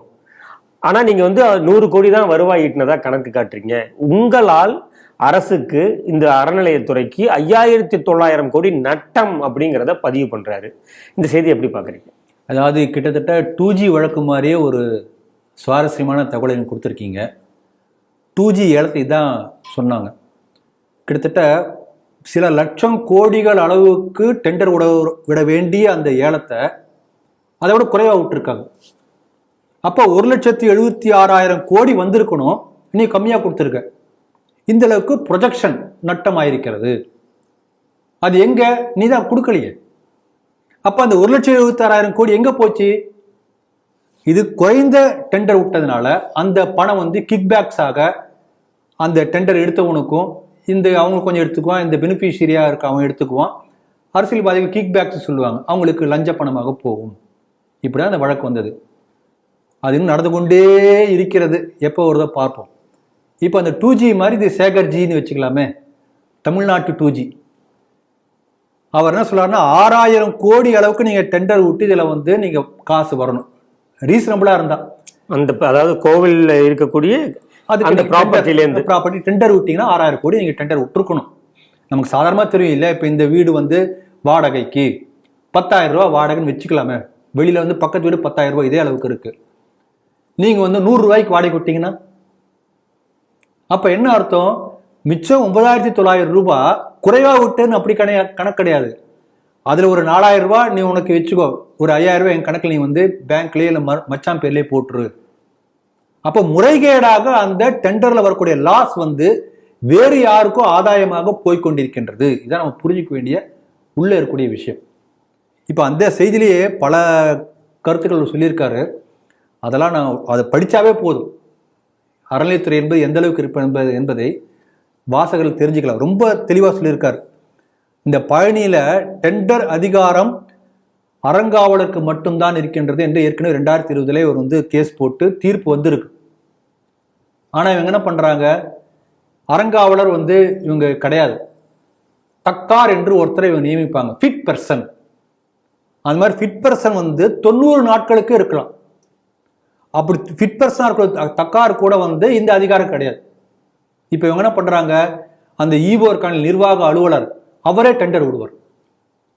ஆனா நீங்க 100 கோடி தான் வருவாய் ஈட்டினதா கணக்கு காட்டுறீங்க. உங்களால் அரசுக்கு, இந்த அறநிலையத்துறைக்கு 5,900 கோடி நட்டம் அப்படிங்கிறத பதிவு பண்றாரு. இந்த செய்தி எப்படி பாக்குறீங்க? அதாவது கிட்டத்தட்ட 2G வழக்கு மாதிரியே ஒரு சுவாரஸ்யமான தகவலை கொடுத்துருக்கீங்க. 2G ஏலத்தை தான் சொன்னாங்க. கிட்டத்தட்ட சில லட்சம் கோடிகள் அளவுக்கு டெண்டர் விட வேண்டிய அந்த ஏலத்தை அதை விட குறைவாக விட்டுருக்காங்க. அப்போ 1,76,000 கோடி வந்திருக்கணும், நீ கம்மியாக கொடுத்துருக்க. இந்த அளவுக்கு ப்ரொஜெக்ஷன் நட்டம் ஆயிருக்கிறது. அது எங்க? நீ தான் கொடுக்கலையே. அப்போ அந்த 1,76,000 கோடி எங்க போச்சு? இது குறைந்த டெண்டர் விட்டதுனால அந்த பணம் கிக்பேக்ஸாக அந்த டெண்டர் எடுத்தவனுக்கும், இந்த அவங்க கொஞ்சம் எடுத்துக்குவான், இந்த பெனிஃபிஷியரியா இருக்க அவன் எடுத்துக்குவான். அரசியல்வாதிகள் கிக்பேக்ஸ் சொல்லுவாங்க, அவங்களுக்கு லஞ்ச பணமாக போகும். இப்படிதான் அந்த வழக்கு வந்தது. அது இன்னும் நடந்து கொண்டே இருக்கிறது. எப்போ வருதோ பார்ப்போம். இப்போ அந்த 2G மாதிரி இது சேகர்ஜின்னு வச்சுக்கலாமே, தமிழ்நாட்டு 2G. அவர் என்ன சொல்றாருன்னா, 6,000 கோடி அளவுக்கு நீங்க டெண்டர் விட்டு இதுல நீங்க காசு வரணும், ரீசனபிளா இருந்தா. அந்த அதாவது கோவில்ல இருக்கக்கூடிய அந்த ப்ராப்பர்ட்டி டெண்டர் விட்டீங்கன்னா 6,000 கோடி நீங்க டெண்டர் விட்டுருக்கணும். நமக்கு சாதாரணமா தெரியும் இல்ல, இப்ப இந்த வீடு வாடகைக்கு 10,000 ரூபாய் வாடகைன்னு வச்சுக்கலாமே, வெளியில பக்கத்து வீடு 10,000 ரூபாய் இதே அளவுக்கு இருக்கு. நீங்க 100 ரூபாய்க்கு வாடகை விட்டீங்கன்னா அப்ப என்ன அர்த்தம்? மிச்சம் 9,900 ரூபாய் குறைவா விட்டுன்னு அப்படி கணக்கு கிடையாது. அதுல ஒரு 4,000 ரூபாய் நீ உனக்கு வச்சுக்கோ, ஒரு 5,000 ரூபாய் என் கணக்கில் நீ பேங்க்லயே இல்ல மச்சான் பேர்லயே போட்டுரு. அப்ப முறைகேடாக அந்த டெண்டர்ல வரக்கூடிய லாஸ் வேறு யாருக்கோ ஆதாயமாக போய்கொண்டிருக்கின்றது. இதான் நம்ம புரிஞ்சுக்க வேண்டிய உள்ள இருக்கக்கூடிய விஷயம். இப்ப அந்த செய்தியிலேயே பல கருத்துக்கள் சொல்லியிருக்காரு. அதெல்லாம் நான் அதை படிச்சாவே போதும், அறநிலையத்துறை என்பது எந்த அளவுக்கு இருப்பது என்பதை வாசகர்கள் தெரிஞ்சுக்கலாம். ரொம்ப தெளிவா சொல்லியிருக்காரு. இந்த பழனியில டெண்டர் அதிகாரம் அறங்காவலருக்கு மட்டும்தான் இருக்கின்றது என்று ஏற்கனவே 2020 ஒரு கேஸ் போட்டு தீர்ப்பு வந்திருக்கு. ஆனா இவங்க என்ன பண்றாங்க, அறங்காவலர் இவங்க கிடையாது, தக்கார் என்று ஒருத்தரை இவங்க நியமிப்பாங்க, ஃபிட் பர்சன். அந்த மாதிரி ஃபிட் பர்சன் 90 நாட்களுக்கு இருக்கலாம். அப்படி ஃபிட் பர்சனா இருக்க தக்கார் கூட இந்த அதிகாரம் கிடையாது. இப்ப இவங்க என்ன பண்றாங்க, அந்த ஈவோர்கான நிர்வாக அலுவலர் அவரே டெண்டர் விடுவார்.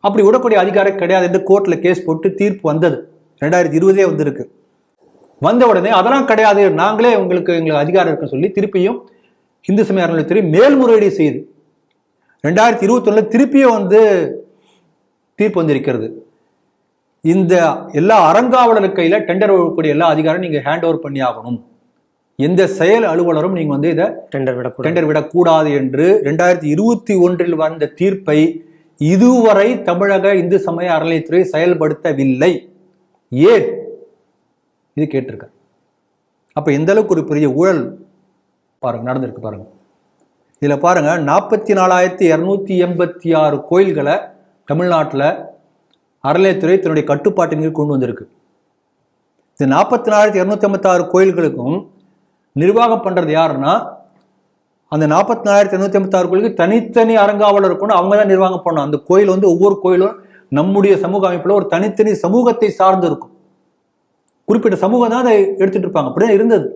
அப்படி விடக்கூடிய அதிகாரம் கிடையாது என்று கோர்ட்ல கேஸ் போட்டு தீர்ப்பு வந்தது. 2020 வந்திருக்கு. வந்த உடனே அதெல்லாம் கிடையாது, நாங்களே எங்களுக்கு அதிகாரம் இருக்குன்னு சொல்லி திருப்பியும் இந்து சமய அறநிலையத்துறை மேல்முறையீடு செய்து 2021 திருப்பியும் தீர்ப்பு வந்திருக்கிறது. இந்த எல்லா அறங்காவலர் கையில டெண்டர் வரக்கூடிய எல்லா அதிகாரம் நீங்க ஹேண்ட் ஓவர் பண்ணி ஆகணும். எந்த செயல் அலுவலரும் நீங்க வந்து இதை டெண்டர் விடக்கூடாது என்று 2021 வந்த தீர்ப்பை இதுவரை தமிழக இந்து சமய அறநிலையத்துறை செயல்படுத்தவில்லை. ஏன் இது கேட்டிருக்க? அப்ப எந்த அளவுக்கு ஒரு பெரிய ஊழல் பாருங்க நடந்திருக்கு பாருங்க. இதுல பாருங்க 44,286 கோயில்களை தமிழ்நாட்டில் அறநிலையத்துறை தன்னுடைய கட்டுப்பாட்டின் கீழ் கொண்டு வந்திருக்கு. இந்த 44,286 கோயில்களுக்கும் நிர்வாகம் பண்றது யாருன்னா, அந்த 44,286 கோயிலுக்கு தனித்தனி அறங்காவலர் இருக்கணும், அவங்க தான் நிர்வாகம் பண்ணணும். அந்த கோயில் வந்து ஒவ்வொரு கோயிலும் நம்முடைய சமூக அமைப்புல ஒரு தனித்தனி சமூகத்தை சார்ந்து இருக்கும். குறிப்பிட்ட சமூகம் தான் அதை எடுத்துட்டு இருப்பாங்க. அப்படிதான் இருந்தது.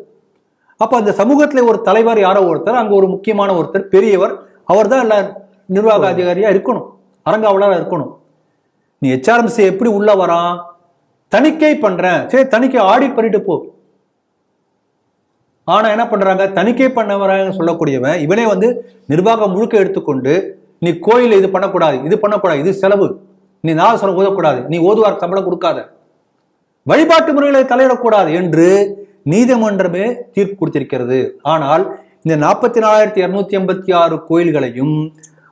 அப்ப அந்த சமூகத்துல ஒரு தலைவர் யாரோ ஒருத்தர், அங்க ஒரு முக்கியமான ஒருத்தர் பெரியவர், அவர் தான் எல்லா நிர்வாக அதிகாரியா இருக்கணும், அறங்காவலரா இருக்கணும். நீ HRMC எப்படி உள்ள வரான்? தணிக்கை பண்றேன், சரி தணிக்கை ஆடிட் பண்ணிட்டு போ. ஆனா என்ன பண்றாங்க, தணிக்கை பண்ண வராங்கன்னு சொல்லக்கூடியவன் இவனே வந்து நிர்வாகம் முழுக்க எடுத்துக்கொண்டு, நீ கோயில் இது பண்ணக்கூடாது, இது பண்ணக்கூடாது, இது செலவு, நீ நாதஸ்வரம் ஓதக்கூடாது, நீ ஓதுவார் சம்பளம் கொடுக்காத, வழிபாட்டு முறைகளை தலையிடக்கூடாது என்று நீதிமன்றமே தீர்ப்பு கொடுத்திருக்கிறது. ஆனால் இந்த 44,286 கோயில்களையும்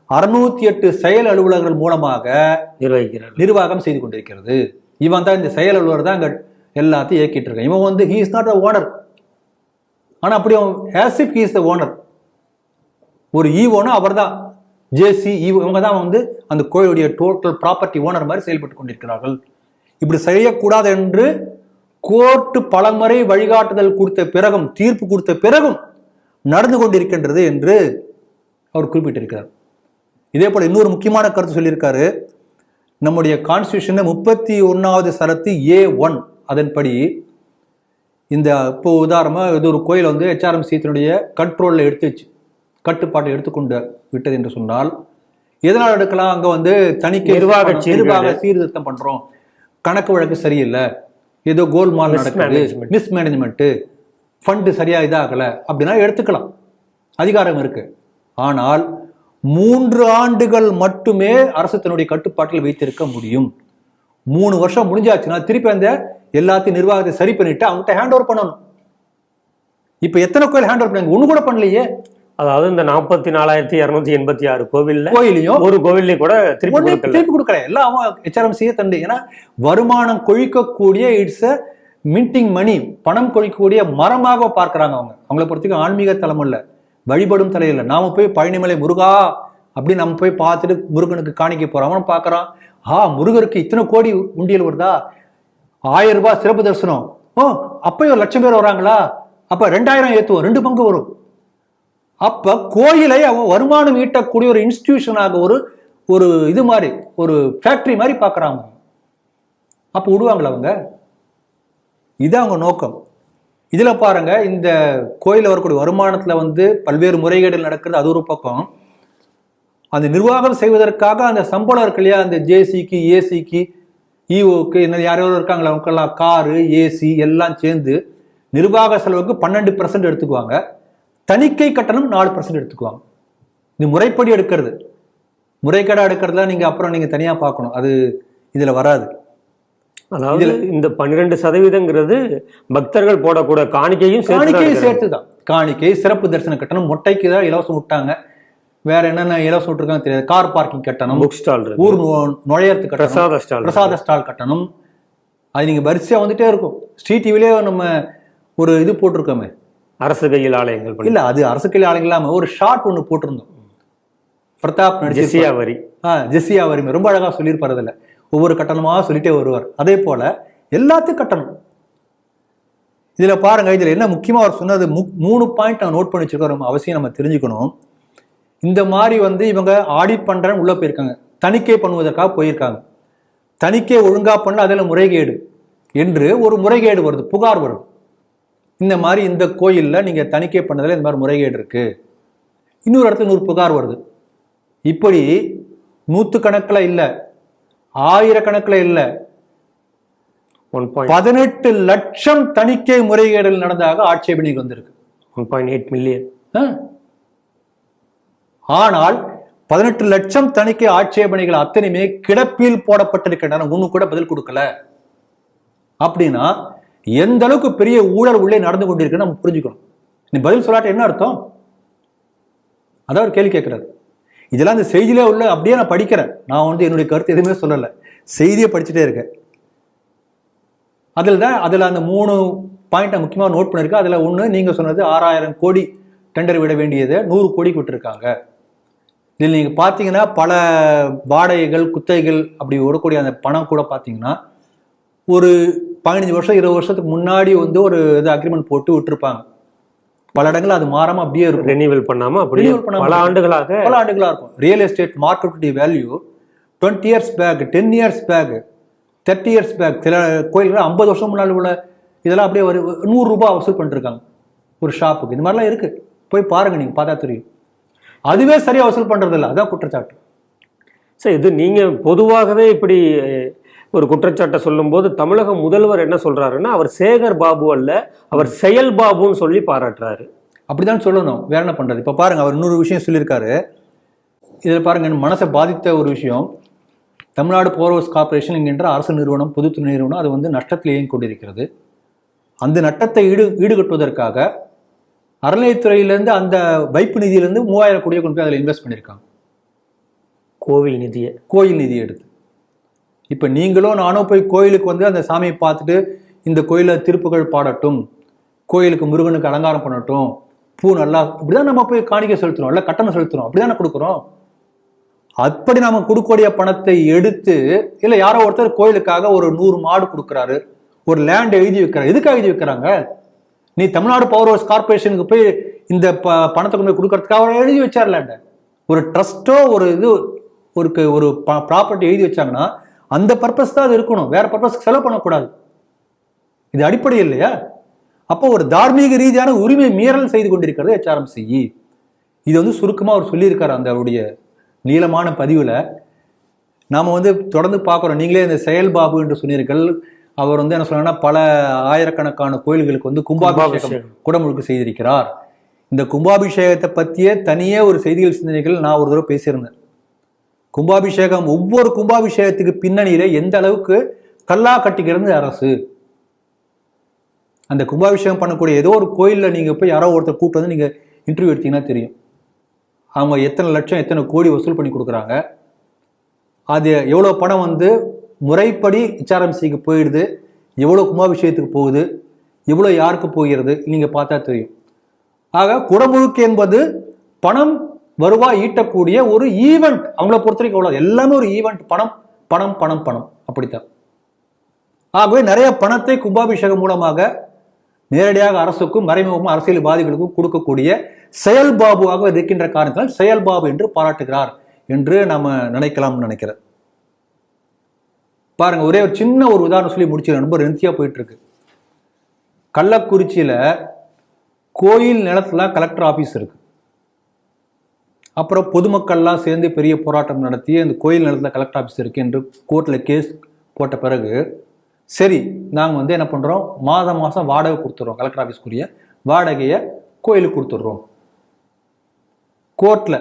608 செயல் அலுவலர்கள் மூலமாக நிர்வாகம் செய்து கொண்டிருக்கிறது. இவன் தான் இந்த செயல் அலுவலர் தான் அங்க எல்லாத்தையும் இயக்கிட்டு இருக்கான். இவன் வந்து he is not the owner. ஆனா அப்படி as if he is the owner. ஒரு ஈவோனா அவர் தான், ஜேசி இவங்க தான் வந்து அந்த கோயிலுடைய டோட்டல் ப்ராப்பர்ட்டி ஓனர் மாதிரி செயல்பட்டு கொண்டிருக்கிறார்கள். இப்படி செய்யக்கூடாது என்று கோர்ட்டு பலமுறை வழிகாட்டுதல் கொடுத்த பிறகும், தீர்ப்பு கொடுத்த பிறகும் நடந்து கொண்டிருக்கின்றது என்று அவர் குறிப்பிட்டிருக்கிறார். இதே போல இன்னொரு முக்கியமான கருத்து சொல்லியிருக்காரு. நம்முடைய கான்ஸ்டியூஷன் 31வது சரத்து A1 அதன்படி இந்த இப்போ உதாரணமா இது ஒரு கோயில் வந்து HRMC கண்ட்ரோல்ல எடுத்துச்சு, கட்டுப்பாட்டை எடுத்துக்கொண்டு விட்டது என்று சொன்னால் எதனால் எடுக்கலாம்? அங்க வந்து தணிக்கை நிர்வாக சீர்திருத்தம் பண்றோம், கணக்கு வழக்கு சரியில்லை, ஏதோ கோல்மால் நடக்குது, மிஸ்மேனேஜ்மெண்ட், ஃபண்டு சரியா இதாகல அப்படின்னா எடுத்துக்கலாம், அதிகாரம் இருக்கு. ஆனால் 3 ஆண்டுகள் மட்டுமே அரசு தன்னுடைய கட்டுப்பாட்டில் வைத்திருக்க முடியும். 3 வருஷம் முடிஞ்சாச்சுன்னா திருப்பி அந்த எல்லாத்தையும் நிர்வாகத்தை சரி பண்ணிட்டு அவங்ககிட்ட ஹேண்ட் ஓவர் பண்ணணும். இப்ப எத்தனை கோயில் ஹேண்ட் ஓவர் பண்ணாங்க? ஒண்ணு கூட பண்ணலையே. அதாவது இந்த 44,286 கோயிலையும் ஒரு கோவிலையும் கூட திருப்பி கொடுக்கல. எல்லாம் அவன் HRMC தண்டு. ஏன்னா வருமானம் கொழிக்கக்கூடிய இட்ஸ் அ மின்டிங் மணி, பணம் கொழிக்கக்கூடிய மரமாக பார்க்கிறாங்க. அவங்களை பொறுத்தவரைக்கும் ஆன்மீக தலம் இல்ல, வழிபடும் தலை இல்லை. நாம போய் பழனிமலை முருகா அப்படின்னு நம்ம போய் பார்த்துட்டு முருகனுக்கு காணிக்க போறோம். அவன் பார்க்கறான், முருகருக்கு இத்தனை கோடி உண்டியல் வருதா, 1000 ரூபாய் சிறப்பு தரிசனம், அப்பயும் 1,00,000 பேர் வராங்களா, அப்ப 2000 ஏத்துவோம், 2 பங்கு வரும். அப்ப கோயிலை அவன் வருமானம் ஈட்டக்கூடிய ஒரு இன்ஸ்டிடியூஷனாக ஒரு இது மாதிரி ஒரு ஃபேக்டரி மாதிரி பாக்குறாங்க. அப்ப விடுவாங்களா அவங்க? இது அவங்க நோக்கம். இதுல பாருங்க, இந்த கோயில வரக்கூடிய வருமானத்துல வந்து பல்வேறு முறைகேடுகள் நடக்கிறது அது ஒரு பக்கம். அந்த நிர்வாகம் செய்வதற்காக அந்த சம்பளம் இருக்கு இல்லையா, அந்த ஜேசிக்கு ஏசிக்கு இஓக்கு என்ன யாரோ இருக்காங்களா, அவங்கெல்லாம் காரு ஏசி எல்லாம் சேர்ந்து நிர்வாக செலவுக்கு 12% எடுத்துக்குவாங்க, தணிக்கை கட்டணம் 4% எடுத்துக்குவாங்க. இது முறைப்படி எடுக்கிறது. முறைகேடா எடுக்கிறதுல நீங்க அப்புறம் நீங்க தனியா பார்க்கணும், அது இதுல வராது. அதாவது இந்த 12% பக்தர்கள் போடக்கூடிய காணிக்கையும் சேர்த்துதான். காணிக்கை, சிறப்பு தரிசன கட்டணம், மொட்டைக்கு தான் இலவசம் விட்டாங்க, வேற என்னென்ன இலவசம் விட்டுருக்காங்க தெரியாது, கார் பார்க்கிங் கட்டணம், புக் ஸ்டால், ஊர் நுழையறது கட்டணம், பிரசாத ஸ்டால் கட்டணம், அது நீங்க வரிசையா வந்துட்டே இருக்கும். ஸ்ட்ரீட் டிவிலே நம்ம ஒரு இது போட்டிருக்கோமே, அரசு கையில் ஆலயங்கள். இல்ல, அது அரசு கையில் ஆலயங்கள் இல்லாம ஒரு ஷார்ட் ஒண்ணு போட்டிருந்தோம், பிரதாப் ஜெசியா வரி, ஜெசியா வரி ரொம்ப அழகா சொல்லியிருப்பாரு. அதுல ஒவ்வொரு கட்டணமா சொல்லிட்டே வருவார். அதே போல எல்லாத்துக்கும் கட்டணம். இதுல பாருங்க, இதுல என்ன முக்கியமா அவர் சொன்னது 3 பாயிண்ட் நான் நோட் பண்ணி வச்சிருக்கோம், ரொம்ப அவசியம் நம்ம தெரிஞ்சுக்கணும். இந்த மாதிரி வந்து இவங்க ஆடிட் பண்றேன்னு உள்ள போயிருக்காங்க, தணிக்கை பண்ணுவதற்காக போயிருக்காங்க, தணிக்கை ஒழுங்கா பண்ணல அதுல முறைகேடு என்று ஒரு முறைகேடு வருது, புகார் வருது. இந்த மாதிரி இந்த கோயில்ல நீங்க தணிக்கை பண்ணதுல இந்த மாதிரி முறைகேடு இருக்கு, இன்னொரு இடத்துல 100 புகார் வருது. இப்படி 100 கணக்குல இல்ல, 1000 கணக்குல இல்ல, 18 லட்சம் தணிக்கை முறைகேடுகள் நடந்ததாக ஆட்சேபனைக்கு வந்திருக்கு. 1.8 மில்லியன். ஆனால் 18 லட்சம் தணிக்கை ஆட்சேபனைகள் அத்தனையுமே கிடப்பில் போடப்பட்டிருக்கின்றன, ஒண்ணு கூட பதில் கொடுக்கல. அப்படின்னா எந்த அளவுக்கு பெரிய ஊழல் உள்ளே நடந்து கொண்டிருக்கு நம்ம புரிஞ்சுக்கணும். நீ பதில் சொல்லாட்ட என்ன அர்த்தம்? அதான் ஒரு கேள்வி கேட்கிறாரு. இதெல்லாம் இந்த செய்தியிலே உள்ள அப்படியே நான் படிக்கிறேன். நான் வந்து என்னுடைய கருத்து எதுவுமே சொல்லலை, செய்தியை படிச்சுட்டே இருக்கேன். அதில் அந்த 3 பாயிண்ட் முக்கியமாக நோட் பண்ணிருக்கேன். அதில் ஒன்று நீங்க சொன்னது 6000 கோடி டெண்டர் விட வேண்டியதை 100 கோடிக்கு விட்டுருக்காங்க. இதில் நீங்கள் பார்த்தீங்கன்னா பல வாடகைகள் குத்தகைகள் அப்படி விடக்கூடிய அந்த பணம் கூட பார்த்தீங்கன்னா ஒரு 15 வருஷம் 20 வருஷத்துக்கு முன்னாடி வந்து ஒரு இது அக்ரிமெண்ட் போட்டு விட்டுருப்பாங்க. பல இடங்கள் அது மாறாம அப்படியே இருக்கும், ரெனிவல் பண்ணாம அப்படியே பல ஆண்டுகளாக இருக்கும். Real estate market value 20 years back, 10 years back, 30 years back, சில கோயில்கள் 50 வருஷம் முன்னாடி உள்ள இதெல்லாம் அப்படியே ஒரு 100 ரூபாய் வசூல் பண்ணிட்டு இருக்காங்க ஒரு ஷாப்புக்கு. இந்த மாதிரிலாம் இருக்கு, போய் பாருங்க, நீங்க பார்த்தா தெரியும். அதுவே சரியா வசூல் பண்றது இல்லை, அதான் குற்றச்சாட்டு. சரி, இது நீங்க பொதுவாகவே இப்படி ஒரு குற்றச்சாட்டை சொல்லும் போது தமிழக முதல்வர் என்ன சொல்றாருன்னா, அவர் சேகர் பாபு அல்ல, அவர் செயல் பாபுன்னு சொல்லி பாராட்டுறாரு. அப்படிதான் சொல்லணும், வேற என்ன பண்றது? இப்ப பாருங்க, அவர் இன்னொரு விஷயம் சொல்லியிருக்காரு. இதுல பாருங்க, என் மனசை பாதித்த ஒரு விஷயம். தமிழ்நாடு போர்வர்ஸ் கார்பரேஷன் என்கின்ற அரசு நிறுவனம், பொதுத்துறை நிறுவனம், அது வந்து நஷ்டத்தில் இயங்கி கொண்டிருக்கிறது. அந்த நட்டத்தை ஈடுகட்டுவதற்காக அறநிலையத்துறையிலேருந்து அந்த வைப்பு நிதியிலேருந்து 3000 கோடியை கொண்டு போய் அதில் இன்வெஸ்ட் பண்ணியிருக்காங்க. கோயில் நிதியை எடுத்து. இப்போ நீங்களும் நானும் போய் கோயிலுக்கு வந்து அந்த சாமியை பார்த்துட்டு இந்த கோயிலில் திருப்புகள் பாடட்டும், கோயிலுக்கு முருகனுக்கு அலங்காரம் பண்ணட்டும், பூ நல்லா, இப்படிதான் நம்ம போய் காணிக்கை செலுத்துறோம், இல்லை கட்டணம் செலுத்துறோம், அப்படிதானே கொடுக்குறோம். அப்படி நாம கொடுக்கக்கூடிய பணத்தை எடுத்து, இல்லை யாரோ ஒருத்தர் கோயிலுக்காக ஒரு 100 மாடு கொடுக்குறாரு, ஒரு லேண்ட் எழுதி வைக்கிறார். எதுக்காக எழுதி வைக்கிறாங்க? நீ தமிழ்நாடு பவர் கார்பரேஷனுக்கு போய் இந்த பணத்தை கொண்டு போய் கொடுக்கறதுக்காக அவர் எழுதி வச்சார் லேண்டை. ஒரு ட்ரஸ்டோ ஒரு இது ஒரு ப்ராப்பர்ட்டி எழுதி வச்சாங்கன்னா அந்த பர்பஸ் தான் அது இருக்கணும், வேற பர்பஸ்க்கு செலவு பண்ணக்கூடாது. இது அடிப்படை இல்லையா? அப்போ ஒரு தார்மீக ரீதியான உரிமை மீறல் செய்து கொண்டிருக்கிறது HRMC. இது வந்து சுருக்கமா அவர் சொல்லியிருக்காரு அந்த அவருடைய நீளமான பதிவுல. நாம வந்து தொடர்ந்து பார்க்குறோம். நீங்களே இந்த செயல்பாபு என்று சொன்னீர்கள். அவர் வந்து என்ன சொல்றாங்கன்னா, பல ஆயிரக்கணக்கான கோயில்களுக்கு வந்து கும்பாபிஷேகம் குடமுழுக்கு செய்திருக்கிறார். இந்த கும்பாபிஷேகத்தை பற்றியே தனியே ஒரு செய்திகள் சிந்தனைகள் நான் ஒரு தடவை பேசியிருந்தேன். கும்பாபிஷேகம், ஒவ்வொரு கும்பாபிஷேகத்துக்கு பின்னணியில எந்த அளவுக்கு கல்லா கட்டிக்கிறது அரசு. அந்த கும்பாபிஷேகம் பண்ணக்கூடிய ஏதோ ஒரு கோயிலில் நீங்க போய் யாரோ ஒருத்தர் கூப்பிட்டு வந்து நீங்க இன்டர்வியூ எடுத்தீங்கன்னா தெரியும், அவங்க எத்தனை லட்சம் எத்தனை கோடி வசூல் பண்ணி கொடுக்குறாங்க. அது எவ்வளோ பணம் வந்து முறைப்படி HRMCக்கு போயிடுது, எவ்வளோ கும்பாபிஷேகத்துக்கு போகுது, எவ்வளோ யாருக்கு போகிறது, நீங்க பார்த்தா தெரியும். ஆக குடமுழுக்கு என்பது பணம் வருவாய் ஈட்டக்கூடிய ஒரு ஈவெண்ட். அவங்கள பொறுத்த வரைக்கும் அவ்வளோ, எல்லாமே ஒரு ஈவெண்ட். பணம் பணம் பணம் பணம், அப்படித்தான். ஆகவே நிறைய பணத்தை கும்பாபிஷேகம் மூலமாக நேரடியாக அரசுக்கும் மறைமுகமாக அரசியல்வாதிகளுக்கும் கொடுக்கக்கூடிய செயல்பாபுவாக இருக்கின்ற காரணத்தினால் செயல்பாபு என்று பாராட்டுகிறார் என்று நம்ம நினைக்கலாம்னு நினைக்கிறேன். பாருங்க, ஒரே ஒரு சின்ன ஒரு உதாரணம் சொல்லி முடிச்சு ரொம்ப லென்த்தியா போயிட்டு இருக்கு. கள்ளக்குறிச்சியில கோயில் நிலத்துல கலெக்டர் ஆபீஸ் இருக்கு. அப்புறம் பொதுமக்கள்லாம் சேர்ந்து பெரிய போராட்டம் நடத்தி அந்த கோயில் நிலத்துல கலெக்டர் ஆபீஸ் இருக்கு என்று கோர்ட்ல கேஸ் போட்ட பிறகு, சரி நாங்கள் வந்து என்ன பண்றோம், மாதம் மாதம் வாடகை கொடுத்துட்றோம், கலெக்டர் ஆபீஸ்க்குரிய வாடகையை கோயிலுக்கு கொடுத்துட்றோம். கோர்ட்ல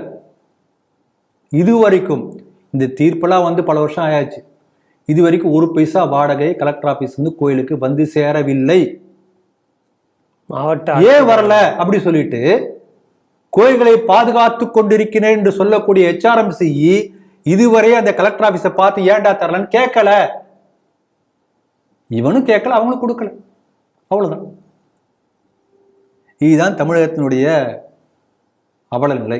இது வரைக்கும் இந்த தீர்ப்பெல்லாம் வந்து பல வருஷம் ஆயாச்சு, இது வரைக்கும் 1 பைசா வாடகை கலெக்டர் ஆபீஸ் வந்து கோயிலுக்கு வந்து சேரவில்லை. ஏன் வரல அப்படி சொல்லிட்டு கோயில்களை பாதுகாத்து கொண்டிருக்கிறேன் என்று சொல்லக்கூடிய HRMC இதுவரை அந்த கலெக்டர் ஆபீஸை பார்த்து ஏன்டா தரலன்னு கேட்கல. இவனும் கேட்கல, அவங்களும் கொடுக்கல, அவ்வளவுதான். இதுதான் தமிழகத்தினுடைய அவல நிலை.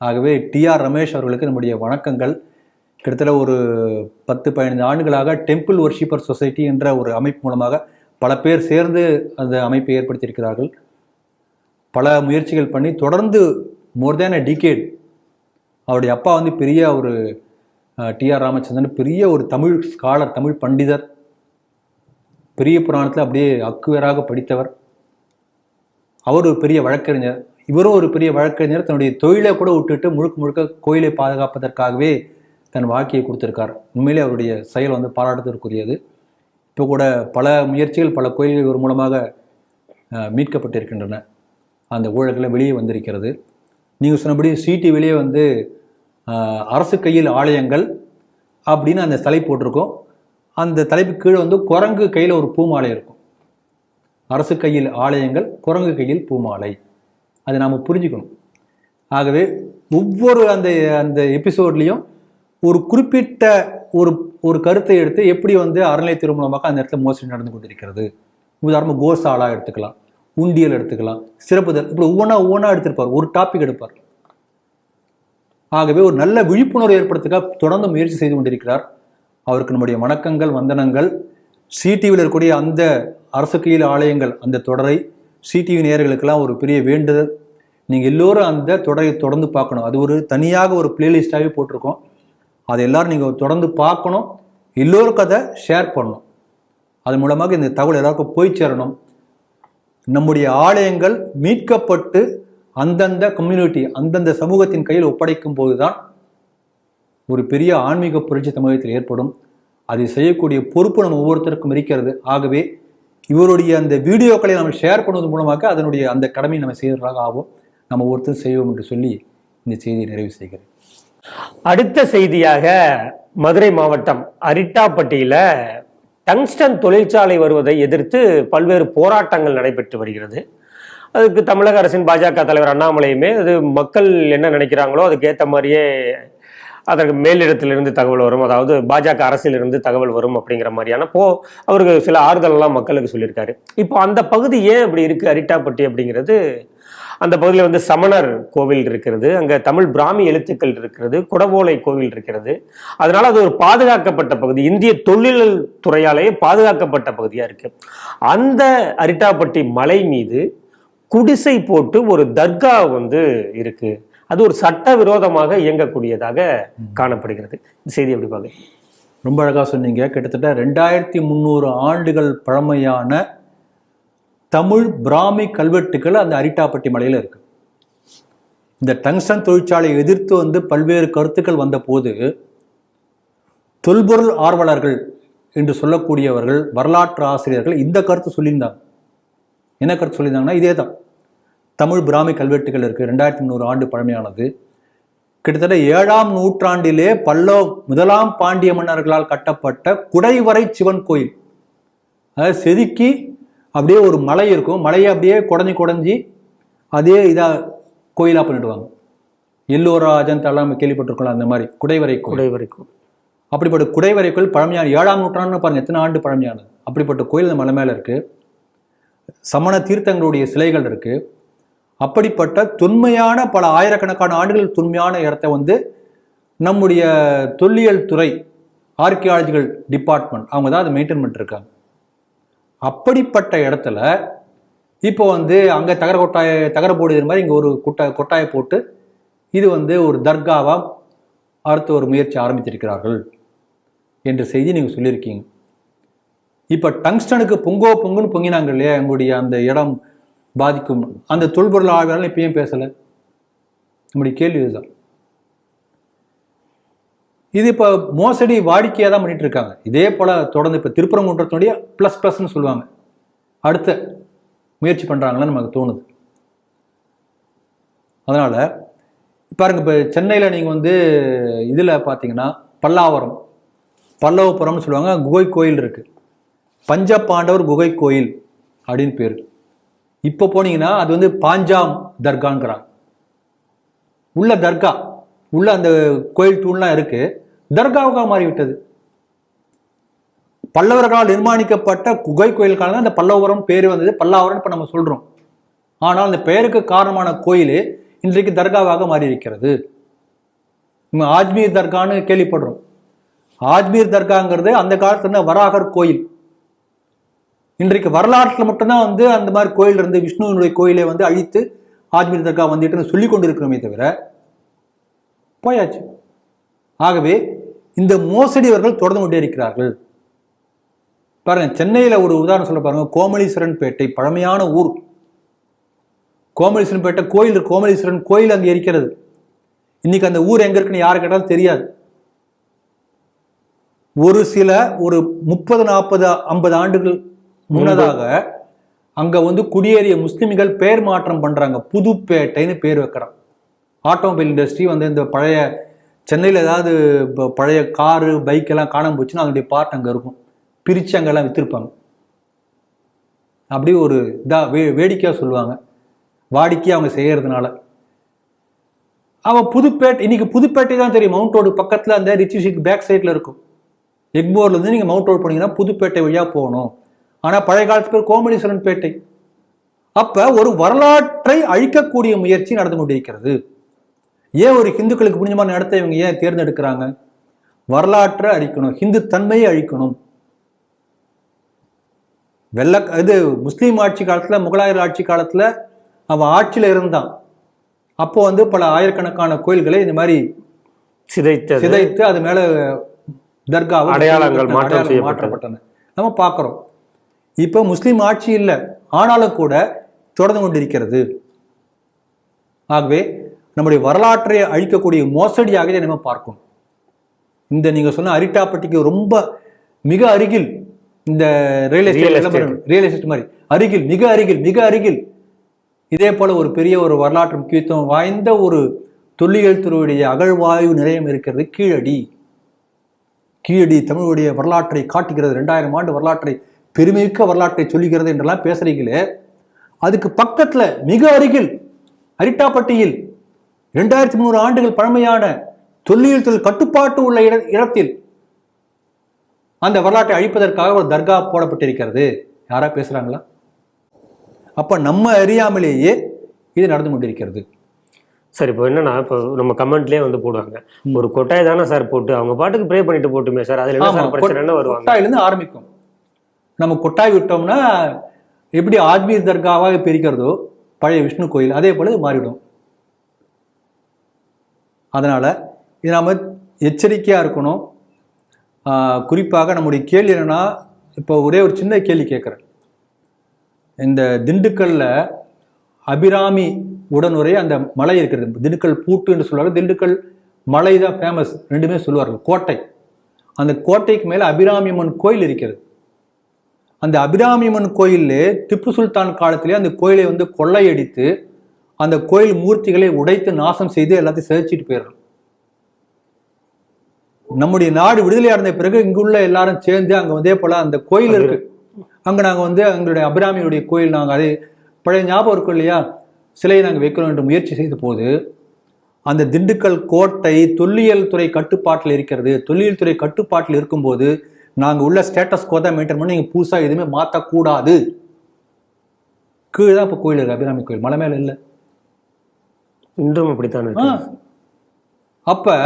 ஆகவே TR ரமேஷ் அவர்களுக்கு நம்முடைய வணக்கங்கள். கிட்டத்தட்ட ஒரு 10-15 ஆண்டுகளாக டெம்பிள் வர்ஷிப்பர் சொசைட்டி என்ற ஒரு அமைப்பு மூலமாக பல பேர் சேர்ந்து அந்த அமைப்பை ஏற்படுத்தியிருக்கிறார்கள். பல முயற்சிகள் பண்ணி தொடர்ந்து மோர் தேன் a decade. அவருடைய அப்பா வந்து பெரிய ஒரு TR ராமச்சந்திரன், பெரிய ஒரு தமிழ் ஸ்காலர், தமிழ் பண்டிதர், பெரிய புராணத்தில் அப்படியே அக்குவேராக படித்தவர். அவர் ஒரு பெரிய வழக்கறிஞர், இவரும் ஒரு பெரிய வழக்கறிஞர். தன்னுடைய தொழிலை கூட விட்டுட்டு முழுக்க முழுக்க கோயிலை பாதுகாப்பதற்காகவே தன் வாழ்க்கையை கொடுத்திருக்கார். உண்மையிலே அவருடைய செயல் வந்து பாராட்டுதற்குரியது. இப்போ கூட பல முயற்சிகள், பல கோயில்கள் இவர் மூலமாக மீட்கப்பட்டிருக்கின்றன. அந்த ஊழல்களை வெளியே வந்திருக்கிறது. நீங்கள் சொன்னபடி CTVலேயே வந்து அரசு கையில் ஆலயங்கள் அப்படின்னு அந்த தலைப்பு போட்டிருக்கோம். அந்த தலைப்பு கீழே வந்து குரங்கு கையில் ஒரு பூமாலை இருக்கும். அரசு கையில் ஆலயங்கள், குரங்கு கையில் பூமாலை. அதை நாம் புரிஞ்சுக்கணும். ஆகவே ஒவ்வொரு அந்த அந்த எபிசோட்லேயும் ஒரு குறிப்பிட்ட ஒரு கருத்தை எடுத்து எப்படி வந்து அறநிலையத்துறை மூலமாக அந்த இடத்துல மோசடி நடந்து கொண்டிருக்கிறது. உதாரணமாக கோசாலா எடுத்துக்கலாம், உண்டியல் எடுத்துக்கலாம், சிறப்புதல், இப்படி ஒவ்வொன்றா எடுத்திருப்பார், ஒரு டாபிக் எடுப்பார். ஆகவே ஒரு நல்ல விழிப்புணர்வு ஏற்படுத்துக்காக தொடர்ந்து முயற்சி செய்து கொண்டிருக்கிறார். அவருக்கு நம்முடைய வணக்கங்கள், வந்தனங்கள். சிடிவியில் இருக்கக்கூடிய அந்த அரசு கையில் ஆலயங்கள் அந்த தொடரை சிடிவி நேயர்களுக்கெல்லாம் ஒரு பெரிய வேண்டுதல். நீங்கள் எல்லோரும் அந்த தொடரை தொடர்ந்து பார்க்கணும். அது ஒரு தனியாக ஒரு பிளேலிஸ்டாகவே போட்டிருக்கோம். அதை எல்லாரும் நீங்கள் தொடர்ந்து பார்க்கணும். எல்லோருக்கும் அதை ஷேர் பண்ணணும். அதன் மூலமாக இந்த தகவல் எல்லாருக்கும் போய் சேரணும். நம்முடைய ஆலயங்கள் மீட்கப்பட்டு அந்தந்த கம்யூனிட்டி, அந்தந்த சமூகத்தின் கையில் ஒப்படைக்கும் போதுதான் ஒரு பெரிய ஆன்மீக புரட்சி சமூகத்தில் ஏற்படும். அதை செய்யக்கூடிய பொறுப்பு நம்ம ஒவ்வொருத்தருக்கும் இருக்கிறது. ஆகவே இவருடைய அந்த வீடியோக்களை நம்ம ஷேர் பண்ணுவது மூலமாக அதனுடைய அந்த கடமையை நம்ம செய்வதாக ஆகும். நம்ம ஒவ்வொருத்தரும் செய்வோம் என்று சொல்லி இந்த செய்தியை நிறைவு செய்கிறேன். அடுத்த செய்தியாக மதுரை மாவட்டம் அரிட்டாப்பட்டியில டங்ஸ்டன் தொழிற்சாலை வருவதை எதிர்த்து பல்வேறு போராட்டங்கள் நடைபெற்று வருகிறது. அதுக்கு தமிழக அரசின் பாஜக தலைவர் அண்ணாமலையுமே அது மக்கள் என்ன நினைக்கிறாங்களோ அதுக்கு ஏற்ற மாதிரியே அதற்கு மேலிடத்திலிருந்து தகவல் வரும், அதாவது பாஜக அரசிலிருந்து தகவல் வரும் அப்படிங்கிற மாதிரியான அவருக்கு சில ஆறுதலெல்லாம் மக்களுக்கு சொல்லியிருக்காரு. இப்போ அந்த பகுதி ஏன் அப்படி இருக்கு அரிட்டாப்பட்டி அப்படிங்கிறது, அந்த பகுதியில் வந்து சமணர் கோவில் இருக்கிறது, அங்கே தமிழ் பிராமி எழுத்துக்கள் இருக்கிறது, குடவோலை கோவில் இருக்கிறது. அதனால அது ஒரு பாதுகாக்கப்பட்ட பகுதி, இந்திய தொழில் துறையாலேயே பாதுகாக்கப்பட்ட பகுதியாக இருக்கு. அந்த அரிட்டாப்பட்டி மலை மீது குடிசை போட்டு ஒரு தர்கா வந்து இருக்கு. அது ஒரு சட்ட விரோதமாக இயங்கக்கூடியதாக காணப்படுகிறது. இந்த செய்தி எப்படி பார்க்க? ரொம்ப அழகாக சொன்னீங்க. கிட்டத்தட்ட 2300 ஆண்டுகள் பழமையான தமிழ் பிராமி கல்வெட்டுகள் அந்த அரிட்டாப்பட்டி மலையில் இருக்கு. இந்த டங்ஸ்டன் தொழிற்சாலையை எதிர்த்து வந்து பல்வேறு கருத்துக்கள் வந்த போது தொல்பொருள் ஆர்வலர்கள் என்று சொல்லக்கூடியவர்கள், வரலாற்று ஆசிரியர்கள் இந்த கருத்து சொல்லியிருந்தாங்க. என்ன கருத்து சொல்லியிருந்தாங்கன்னா, இதே தான், தமிழ் பிராமி கல்வெட்டுகள் இருக்குது, 2300 ஆண்டு பழமையானது. கிட்டத்தட்ட 7ஆம் நூற்றாண்டிலே முதலாம் பாண்டிய மன்னர்களால் கட்டப்பட்ட குடைவரை சிவன் கோயில், அதாவது செதுக்கி அப்படியே ஒரு மலை இருக்கும், மலையை அப்படியே குடஞ்சி அதே இதாக கோயிலாக பண்ணிடுவாங்க. எல்லோரா அஜந்தாலாம் கேள்விப்பட்டிருக்கலாம். அந்த மாதிரி குடைவரை கோயில். அப்படிப்பட்ட குடைவரை கோயில் பழமையான 7ஆம் நூற்றாண்டு பாருங்க, எத்தனை ஆண்டு பழமையானது. அப்படிப்பட்ட கோயில் இந்த மலை மேலே இருக்கு. சமண தீர்த்தங்களுடைய சிலைகள் இருக்கு. அப்படிப்பட்ட தொன்மையான பல ஆயிரக்கணக்கான ஆண்டுகள் தொன்மையான இடத்த வந்து நம்முடைய தொல்லியல் துறை, ஆர்கியாலஜிக்கல் டிபார்ட்மெண்ட், அவங்க தான் அதை மெயின்டைன் பண்ணிருக்காங்க. அப்படிப்பட்ட இடத்துல இப்போ வந்து அங்கே தகர போடுறது மாதிரி இங்கே ஒரு கொட்டாயை போட்டு இது வந்து ஒரு தர்காவா அடுத்த ஒரு முயற்சி ஆரம்பித்திருக்கிறார்கள் என்ற செய்தி நீங்கள் சொல்லியிருக்கீங்க. இப்போ டங்ஸ்டனுக்கு பொங்குன்னு பொங்கினாங்க இல்லையா, எங்களுடைய அந்த இடம் பாதிக்கும். அந்த தொல்பொருள் ஆய்வாளர்கள் இப்போ ஏன் பேசலை? நம்முடைய கேள்வி இதுதான். இது இப்போ மோசடி வாடிக்கையாக தான் பண்ணிட்டு இருக்காங்க. இதே போல தொடர்ந்து இப்போ திருப்பரங்குன்றத்தினுடைய ++ன்னு சொல்லுவாங்க, அடுத்த முயற்சி பண்ணுறாங்கன்னு நமக்கு தோணுது. அதனால பாருங்க, இப்போ சென்னையில் நீங்கள் வந்து இதில் பார்த்தீங்கன்னா பல்லவபுரம்னு சொல்லுவாங்க, குகை கோயில் இருக்கு, பஞ்சபாண்டவர் குகை கோயில் அப்படின்னு பேர். இப்போ போனீங்கன்னா அது வந்து பாஞ்சாம் தர்காங்கிறாங்க. உள்ள தர்கா உள்ள அந்த கோயில் தூண்லாம் இருக்கு, தர்காவுக்காக மாறிவிட்டது. பல்லவர்களால் நிர்மாணிக்கப்பட்ட குகை கோயிலுக்காக அந்த பல்லவபுரம் பேர் வந்தது, பல்லாவரம் இப்போ நம்ம சொல்றோம். ஆனால் அந்த பெயருக்கு காரணமான கோயில் இன்றைக்கு தர்காவாக மாறி இருக்கிறது. நம்ம ஆஜ்மீர் தர்கான்னு கேள்விப்படுறோம். ஆஜ்மீர் தர்காங்கிறது அந்த காலத்துல வராகர் கோயில். இன்றைக்கு வரலாற்றில் மட்டும்தான் வந்து அந்த மாதிரி கோயில் இருந்து விஷ்ணுவினுடைய கோயிலை வந்து அழித்து ஆஜ்மீர் தர்கா வந்துட்டு சொல்லி கொண்டு இருக்கிறோமே தவிர போயாச்சு. ஆகவே இந்த மோசடியவர்கள் தொடர்ந்து கொண்டே இருக்கிறார்கள். பாருங்க, சென்னையில் ஒரு உதாரணம் சொல்ல பாருங்க, கோமலீஸ்வரன் பேட்டை பழமையான ஊர். கோமலீஸ்வரன் பேட்டை கோயில், கோமலீஸ்வரன் கோயில் அங்கே இருக்கிறது. இன்னைக்கு அந்த ஊர் எங்க இருக்குன்னு யாரு கேட்டாலும் தெரியாது. ஒரு 30, 40, 50 ஆண்டுகள் முன்னதாக அங்க வந்து குடியேறிய முஸ்லிம்கள் பெயர் மாற்றம் பண்றாங்க, புதுப்பேட்டைன்னு பேர் வைக்கிறான். ஆட்டோமொபைல் இண்டஸ்ட்ரி வந்து இந்த பழைய சென்னையில் ஏதாவது இப்போ பழைய காரு பைக்கெல்லாம் காணாமல் போச்சுன்னா அதனுடைய பார்ட் அங்கே இருக்கும், பிரித்து அங்கெல்லாம் விற்றுருப்பாங்க. அப்படி ஒரு வேடிக்கையாக சொல்லுவாங்க, வாடிக்கையாக அவங்க செய்கிறதுனால. அவன் இன்னைக்கு புதுப்பேட்டை தான் தெரியும், மவுண்ட் ரோடு பக்கத்தில் அந்த ரிச்சி ஸ்ட்ரீட் பேக் சைடில் இருக்கும். எக்மோர்லேருந்து நீங்கள் மவுண்ட் ரோடு போனீங்கன்னா புதுப்பேட்டை வழியாக போகணும். ஆனால் பழைய காலத்து பேர் கோமலீஸ்வரன் பேட்டை. அப்போ ஒரு வரலாற்றை அழிக்கக்கூடிய முயற்சி நடந்து கொண்டிருக்கிறது. ஏன் ஒரு ஹிந்துக்களுக்கு புரிஞ்ச மாதிரி நடத்த இவங்க ஏன் தேர்ந்தெடுக்கிறாங்க? வரலாற்றை அழிக்கணும், ஹிந்து தன்மையை அழிக்கணும். இது முஸ்லீம் ஆட்சி காலத்தில், முகலாயர் ஆட்சி காலத்தில் அவன் ஆட்சியில் இருந்தான். அப்போ பல ஆயிரக்கணக்கான கோயில்களை இந்த மாதிரி சிதைத்து அது மேல தர்காவை அடையாளங்கள் மாற்றப்பட்டன நம்ம பார்க்கிறோம். இப்போ முஸ்லீம் ஆட்சி இல்லை, ஆனாலும் கூட தொடர்ந்து கொண்டிருக்கிறது. ஆகவே நம்முடைய வரலாற்றை அழிக்கக்கூடிய மோசடியாக இதை நம்ம பார்க்கணும். இந்த நீங்க சொன்ன அரிட்டாப்பட்டிக்கு ரொம்ப மிக அருகில் இந்த ரியல் எஸ்டேட் மாதிரி அருகில், மிக அருகில் இதே போல ஒரு பெரிய ஒரு வரலாற்று முக்கியத்துவம் வாய்ந்த ஒரு தொல்லியல் துறையுடைய அகழ்வாய்வு நிலையம் இருக்கிறது கீழடி. தமிழுடைய வரலாற்றை காட்டுகிறது, 2000 ஆண்டு வரலாற்றை, பெருமைமிக்க வரலாற்றை சொல்லுகிறது என்றெல்லாம் பேசுறீங்களே. அதுக்கு பக்கத்துல மிக அருகில் அரிட்டாப்பட்டியில் 2300 ஆண்டுகள் பழமையான தொல்லியல் தொழில் கட்டுப்பாட்டு உள்ள இடத்தில் அந்த வரலாற்றை அழிப்பதற்காக ஒரு தர்கா போடப்பட்டிருக்கிறது. யாரா பேசுறாங்களா? அப்ப நம்ம அறியாமலேயே இது நடந்து கொண்டிருக்கிறது. சார் இப்போ என்னன்னா, இப்போ நம்ம கமெண்ட்லேயே போடுவாங்க, ஒரு கொட்டாய் தானே சார் போட்டு அவங்க பாட்டுக்கு ப்ரே பண்ணிட்டு போட்டுமே சார், அதுல என்ன பிரச்சனை வருவாங்க. கொட்டாயிலிருந்து ஆரம்பிக்கும். நம்ம கொட்டாய் விட்டோம்னா எப்படி ஆத்மீர் தர்காவாக பிரிக்கிறதோ பழைய விஷ்ணு கோயில், அதே போல மாறிடும். அதனால இது நாம எச்சரிக்கையா இருக்கணும். குறிப்பாக நம்முடைய கேள்வி என்னன்னா, இப்போ ஒரே ஒரு சின்ன கேள்வி கேட்குறேன். இந்த திண்டுக்கல்ல அபிராமி உடனுரை அந்த மலை இருக்கிறது, திண்டுக்கல் பூட்டு என்று சொல்லுவார்கள், திண்டுக்கல் மலை தான் ஃபேமஸ், ரெண்டுமே சொல்லுவார்கள். கோட்டை, அந்த கோட்டைக்கு மேலே அபிராமியம்மன் கோயில் இருக்கிறது. அந்த அபிராமியம்மன் கோயிலே திப்பு சுல்தான் காலத்திலே அந்த கோயிலை கொள்ளையடித்து அந்த கோயில் மூர்த்திகளை உடைத்து நாசம் செய்து எல்லாத்தையும் சிதைச்சிட்டு போயிடுறோம். நம்முடைய நாடு விடுதலையா இருந்த பிறகு இங்குள்ள எல்லாரும் சேர்ந்து அங்க அதே போல அந்த கோயில் இருக்கு, அங்க நாங்க எங்களுடைய அபிராமியுடைய கோயில் நாங்க அதே பழைய ஞாபகம் இருக்கும் இல்லையா, சிலையை நாங்கள் வைக்கிறோம் என்று முயற்சி செய்த போது அந்த திண்டுக்கல் கோட்டை தொல்லியல் துறை கட்டுப்பாட்டில் இருக்கிறது. தொல்லியல் துறை கட்டுப்பாட்டில் இருக்கும்போது நாங்கள் உள்ள ஸ்டேட்டஸ் கோ தான் மெயின்டைன் பண்ணி நீங்கள் புதுசாக எதுவுமே மாற்றக்கூடாது. கீழே தான் இப்போ கோயில் இருக்கு, அபிராமி கோயில், மலை மேலே இல்லை. இன்றும் அப்படித்தானே. அப்ப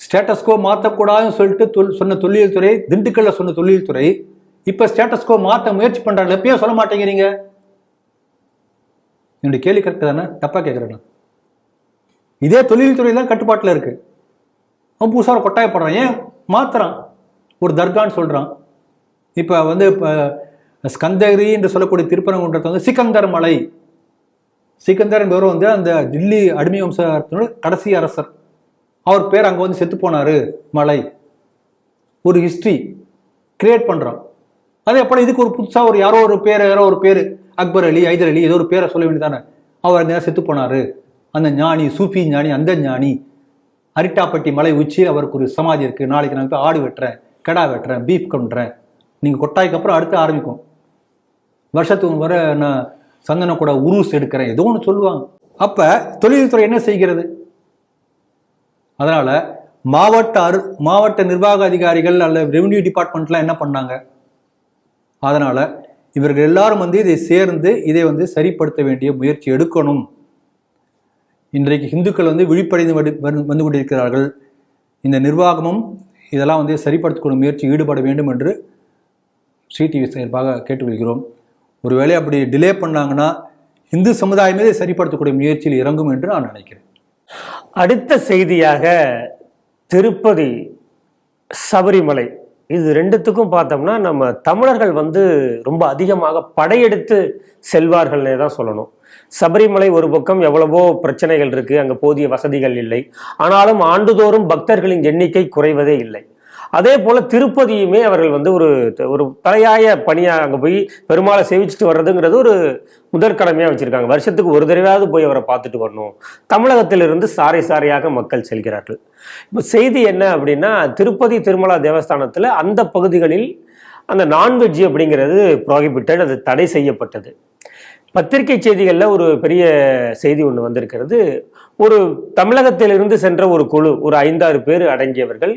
ஸ்டேட்டஸ்கோ மாற்றக்கூடாதுன்னு சொல்லிட்டு சொன்ன தொல்லியல் துறை, திண்டுக்கல்ல சொன்ன தொல்லியல் துறை இப்ப ஸ்டேட்டஸ்கோ மாற்ற முயற்சி பண்றாங்க. எப்பயும் சொல்ல மாட்டேங்கிறீங்க. என்னுடைய கேள்வி கரெக்ட் தானே? தப்பா கேட்கறேன். இதே தொழில் துறை தான் கட்டுப்பாட்டில் இருக்கு. அவன் புதுசாக கொட்டாயப்படுறான், ஏன் மாத்துறான்? ஒரு தர்கான்னு சொல்றான். இப்ப இப்ப ஸ்கந்தகிரி என்று சொல்லக்கூடிய திருப்பரங்குன்றத்தை சிக்கந்தர் மலை, சிக்கந்தர் என்பவர் அந்த தில்லி அடிமை வம்சத்தினோட கடைசி அரசர். அவர் பேர் அங்க செத்து போனாரு மலை. ஒரு ஹிஸ்டரி கிரியேட் பண்றான். அதே போல இதுக்கு ஒரு புதுசா யாரோ ஒரு பேரு அக்பர் அலி, ஐதர் அலி, ஏதோ ஒரு பேரை சொல்ல வேண்டியதானே. அவர் நேரம் செத்து போனாரு, அந்த ஞானி, சூஃபி ஞானி, அந்த ஞானி. அரிட்டாப்பட்டி மலை உச்சியில் அவருக்கு ஒரு சமாதி இருக்கு. நாளைக்கு நான் போய் ஆடு வெட்டுறேன், கடா வெட்டுறேன், பீஃப் பண்றேன். நீங்க கொட்டாய்க்கு அப்புறம் அடுத்து ஆரம்பிக்கும். வருஷத்துக்கு வர நான் சந்தன கூட உருஸ் எடுக்கிறேன், ஏதோ ஒன்று சொல்லுவாங்க. அப்ப தொழில்துறை என்ன செய்கிறது? அதனால மாவட்ட நிர்வாக அதிகாரிகள் அல்ல ரெவென்யூ டிபார்ட்மெண்ட்லாம் என்ன பண்ணாங்க? அதனால இவர்கள் எல்லாரும் இதை சேர்ந்து இதை சரிப்படுத்த வேண்டிய முயற்சி எடுக்கணும். இன்றைக்கு இந்துக்கள் விழிப்படைந்து வந்து கொண்டிருக்கிறார்கள். இந்த நிர்வாகமும் இதெல்லாம் சரிப்படுத்தக்கூடிய முயற்சி ஈடுபட வேண்டும் என்று ஸ்ரீ டிவி சார்பாக கேட்டுக்கொள்கிறோம். ஒருவேளை அப்படி டிலே பண்ணாங்கன்னா இந்து சமுதாயமே சரிப்படுத்தக்கூடிய முயற்சியில் இறங்கும் என்று நான் நினைக்கிறேன். அடுத்த செய்தியாக திருப்பதி, சபரிமலை, இது ரெண்டுத்துக்கும் பார்த்தோம்னா நம்ம தமிழர்கள் ரொம்ப அதிகமாக படையெடுத்து செல்வார்கள்னே தான் சொல்லணும். சபரிமலை ஒரு பக்கம் எவ்வளவோ பிரச்சனைகள் இருக்கு, அங்கே போதிய வசதிகள் இல்லை. ஆனாலும் ஆண்டுதோறும் பக்தர்களின் எண்ணிக்கை குறைவதே இல்லை. அதே போல திருப்பதியுமே அவர்கள் வந்து ஒரு தலையாய பணியா அங்க போய் பெருமாளை சேவிச்சுட்டு வர்றதுங்கிறது ஒரு முதற்கடமையா வச்சிருக்காங்க. வருஷத்துக்கு ஒரு தடவையாவது போய் அவரை பார்த்துட்டு வரணும். தமிழகத்திலிருந்து சாறை சாறையாக மக்கள் செல்கிறார்கள். இப்போ செய்தி என்ன அப்படின்னா, திருப்பதி திருமலா தேவஸ்தானத்துல அந்த பகுதிகளில் அந்த நான்வெஜ் அப்படிங்கிறது ப்ரோஹிபிட்டட், அது தடை செய்யப்பட்டது. பத்திரிகை செய்திகளில் ஒரு பெரிய செய்தி ஒன்று வந்திருக்கிறது. ஒரு தமிழகத்திலிருந்து சென்ற ஒரு குழு, ஒரு 5-6 பேர் அடங்கியவர்கள்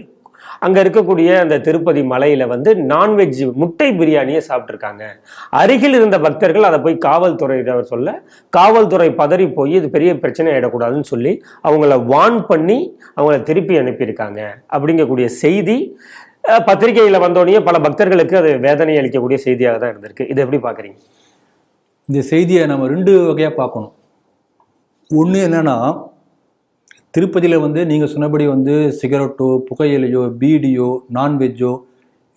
அங்கே இருக்கக்கூடிய அந்த திருப்பதி மலையில் வந்து நான்வெஜ் முட்டை பிரியாணியை சாப்பிட்ருக்காங்க. அருகில் இருந்த பக்தர்கள் அதை போய் காவல்துறையினர் சொல்ல, காவல்துறை பதறி போய் இது பெரிய பிரச்சனை ஆகிடக்கூடாதுன்னு சொல்லி அவங்கள வார்ன் பண்ணி அவங்கள திருப்பி அனுப்பியிருக்காங்க அப்படிங்கக்கூடிய செய்தி பத்திரிகையில் வந்தோடனே பல பக்தர்களுக்கு அது வேதனை அளிக்கக்கூடிய செய்தியாக தான் இருந்திருக்கு. இது எப்படி பார்க்குறீங்க? இந்த செய்தியை நம்ம 2 வகையாக பார்க்கணும். ஒன்று என்னன்னா, திருப்பதியில் வந்து நீங்கள் சொன்னபடி வந்து சிகரெட்டோ, புகையிலையோ, பீடியோ, நான்வெஜ்ஜோ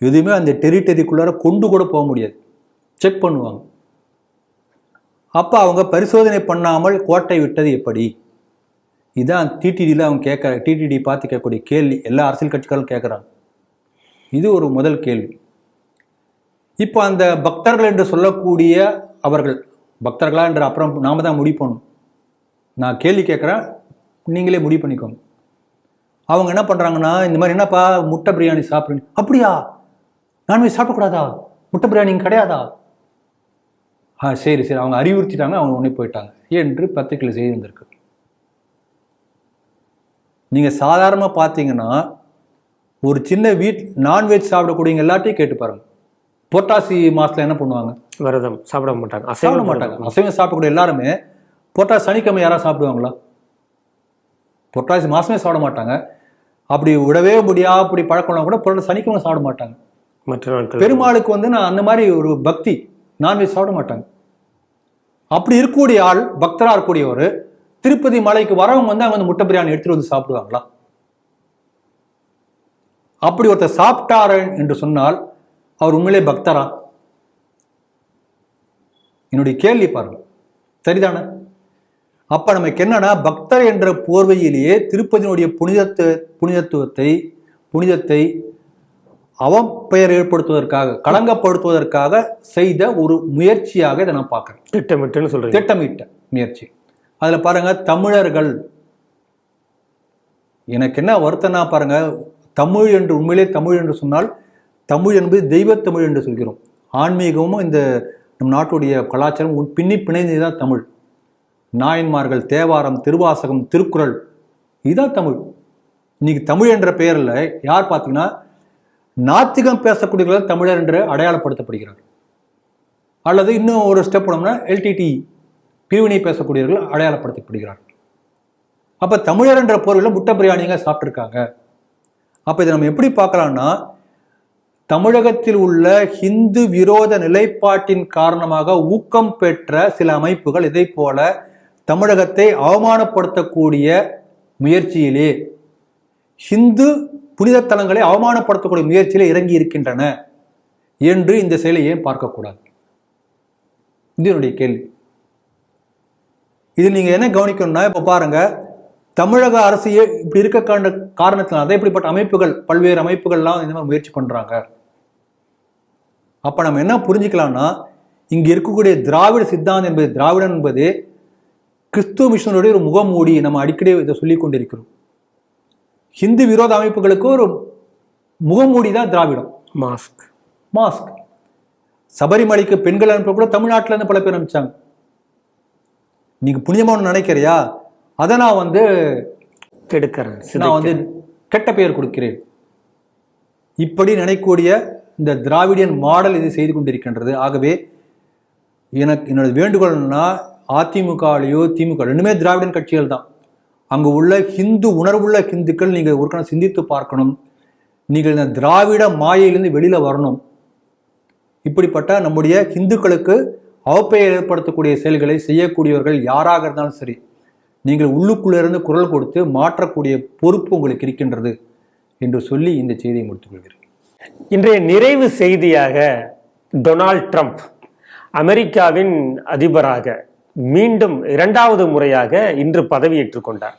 எதுவுமே அந்த டெரிட்டரிக்குள்ளார கொண்டு கூட போக முடியாது. செக் பண்ணுவாங்க. அப்போ அவங்க பரிசோதனை பண்ணாமல் கோட்டை விட்டது எப்படி? இதுதான் டிடிடியில் அவங்க டிடிடி பார்த்து கேட்கக்கூடிய கேள்வி எல்லா அரசியல் கட்சிகளும் கேட்குறாங்க. இது ஒரு முதல் கேள்வி. இப்போ அந்த பக்தர்கள் என்று சொல்லக்கூடிய அவர்கள் பக்தர்களா என்று அப்புறம் நாம தான் முடிவு பண்ணணும். நான் கேள்வி கேட்குறேன், நீங்களே முடிவு பண்ணிக்கோங்க. அவங்க என்ன பண்ணுறாங்கன்னா, இந்த மாதிரி என்னப்பா முட்டை பிரியாணி சாப்பிட்றீங்க, அப்படியா நான்வெஜ் சாப்பிடக்கூடாதா, முட்டை பிரியாணி கிடையாதா? சரி சரி, அவங்க அறிவுறுத்திட்டாங்க, அவங்க உடனே போயிட்டாங்க என்று பத்திரிகையில் செய்தி வந்திருக்கு. நீங்கள் சாதாரணமாக பார்த்தீங்கன்னா ஒரு சின்ன நான்வெஜ் சாப்பிடக்கூடியவங்க எல்லாத்தையும் கேட்டு பாருங்க. புரட்டாசி மாதத்தில் என்ன பண்ணுவாங்க? விரதம் சாப்பிட மாட்டாங்க. அசைவம் சாப்பிடக்கூடிய எல்லாருமே புரட்டாசி சனிக்கிழமை யாராவது சாப்பிடுவாங்களா? புரட்டாசி மாதமே சாப்பிட மாட்டாங்க. அப்படி விடவே முடியாது, அப்படி பழக்கம்லாம் கூட புரட்டாசி சனிக்கிழமை சாப்பிட மாட்டாங்க. மற்ற நாட்கள் பெருமாளுக்கு வந்து நான் அந்த மாதிரி ஒரு பக்தி, நான்வெஜ் சாப்பிட மாட்டாங்க. அப்படி இருக்கக்கூடிய ஆள், பக்தராக இருக்கக்கூடிய ஒரு திருப்பதி மலைக்கு வரவங்க வந்து அவங்க வந்து முட்டை பிரியாணி எடுத்துட்டு வந்து சாப்பிடுவாங்களா? அப்படி ஒருத்தர் சாப்பிட்டாரு என்று சொன்னால் அவர் உண்மையிலே பக்தரா? என்னுடைய கேள்வி பாருங்க, சரிதானே? அப்ப நமக்கு என்னன்னா, பக்தர் என்ற போர்வையிலேயே திருப்பதியினுடைய புனிதத்தை அவப்பெயர் ஏற்படுத்துவதற்காக, களங்கப்படுத்துவதற்காக செய்த ஒரு முயற்சியாக இதை நான் பார்க்கிறேன். திட்டமிட்டுன்னு சொல்றேன், திட்டமிட்ட முயற்சி. அதுல பாருங்க, தமிழர்கள், எனக்கு என்ன வருத்தம்னா பாருங்க, தமிழ் என்று உண்மையிலே தமிழ் என்று சொன்னால், தமிழ் என்பது தெய்வத்தமிழ் என்று சொல்கிறோம். ஆன்மீகமும் இந்த நம் நாட்டுடைய கலாச்சாரம் பின்னி பிணைந்ததுதான் தமிழ். நாயன்மார்கள், தேவாரம், திருவாசகம், திருக்குறள், இதுதான் தமிழ். இன்னைக்கு தமிழ் என்ற பெயரில் யார் பார்த்தீங்கன்னா, நாத்திகம் பேசக்கூடியவர்கள் தமிழர் என்று அடையாளப்படுத்தப்படுகிறார். அல்லது இன்னும் ஒரு ஸ்டெப் போனோம்னா எல்டிடி பிரிவினை பேசக்கூடியவர்கள் அடையாளப்படுத்தப்படுகிறார். அப்ப தமிழர் என்ற போர்வையில் முட்டை பிரியாணிங்க சாப்பிட்டுருக்காங்க. அப்ப இதை நம்ம எப்படி பார்க்கலாம்னா, தமிழகத்தில் உள்ள ஹிந்து விரோத நிலைப்பாட்டின் காரணமாக ஊக்கம் பெற்ற சில அமைப்புகள் இதை போல தமிழகத்தை அவமானப்படுத்தக்கூடிய முயற்சியிலே, ஹிந்து புனித தலங்களை அவமானப்படுத்தக்கூடிய முயற்சியிலே இறங்கி இருக்கின்றன என்று இந்த செயலை ஏன் பார்க்கக்கூடாது? இது என்னுடைய கேள்வி. இது நீங்க என்ன கவனிக்கணும்னா, இப்ப பாருங்க, தமிழக அரசு இப்படி இருக்க காரணத்தினால அதை இப்படிப்பட்ட அமைப்புகள், பல்வேறு அமைப்புகள்லாம் இந்த மாதிரி முயற்சி பண்றாங்க. அப்ப நம்ம என்ன புரிஞ்சுக்கலாம்னா, இங்க இருக்கக்கூடிய திராவிட சித்தாந்தம் என்பது, திராவிடன் என்பது கிறிஸ்துவ மிஷனுடைய ஒரு முகமூடி. நம்ம அடிக்கடி இதை சொல்லிக் கொண்டிருக்கிறோம். ஹிந்து விரோத அமைப்புகளுக்கு ஒரு முகமூடி தான் திராவிடம், மாஸ்க். சபரிமலைக்கு பெண்கள் அனுப்ப கூட தமிழ்நாட்டில இருந்து பல பேர் அனுப்பிச்சாங்க. நீங்க புனிதமான நினைக்கிறியா, அதை நான் வந்து கெடுக்கிறேன், நான் வந்து கெட்ட பெயர் கொடுக்கிறேன், இப்படி நினைக்கக்கூடிய இந்த திராவிடியன் மாடல் இது செய்து கொண்டிருக்கின்றது. ஆகவே என்னோட வேண்டுகோள்னா, அதிமுகலையோ திமுக ரெண்டுமே திராவிடன் கட்சிகள் தான். அங்கு உள்ள ஹிந்து உணர்வுள்ள ஹிந்துக்கள் நீங்கள் ஒரு கணம் சிந்தித்து பார்க்கணும். நீங்கள் இந்த திராவிட மாயையிலிருந்து வெளியில வரணும். இப்படிப்பட்ட நம்முடைய ஹிந்துக்களுக்கு அவப்பெயர் ஏற்படுத்தக்கூடிய செயல்களை செய்யக்கூடியவர்கள் யாராக இருந்தாலும் சரி, நீங்கள் உள்ளுக்குள்ளிருந்து குரல் கொடுத்து மாற்றக்கூடிய பொறுப்பு உங்களுக்கு இருக்கின்றது என்று சொல்லி இந்த செய்தியை முடித்துக் கொள்கிறேன். இன்றைய நிறைவு செய்தியாக, டொனால்ட் ட்ரம்ப் அமெரிக்காவின் அதிபராக மீண்டும் 2வது முறையாக இன்று பதவியேற்றுக் கொண்டார்.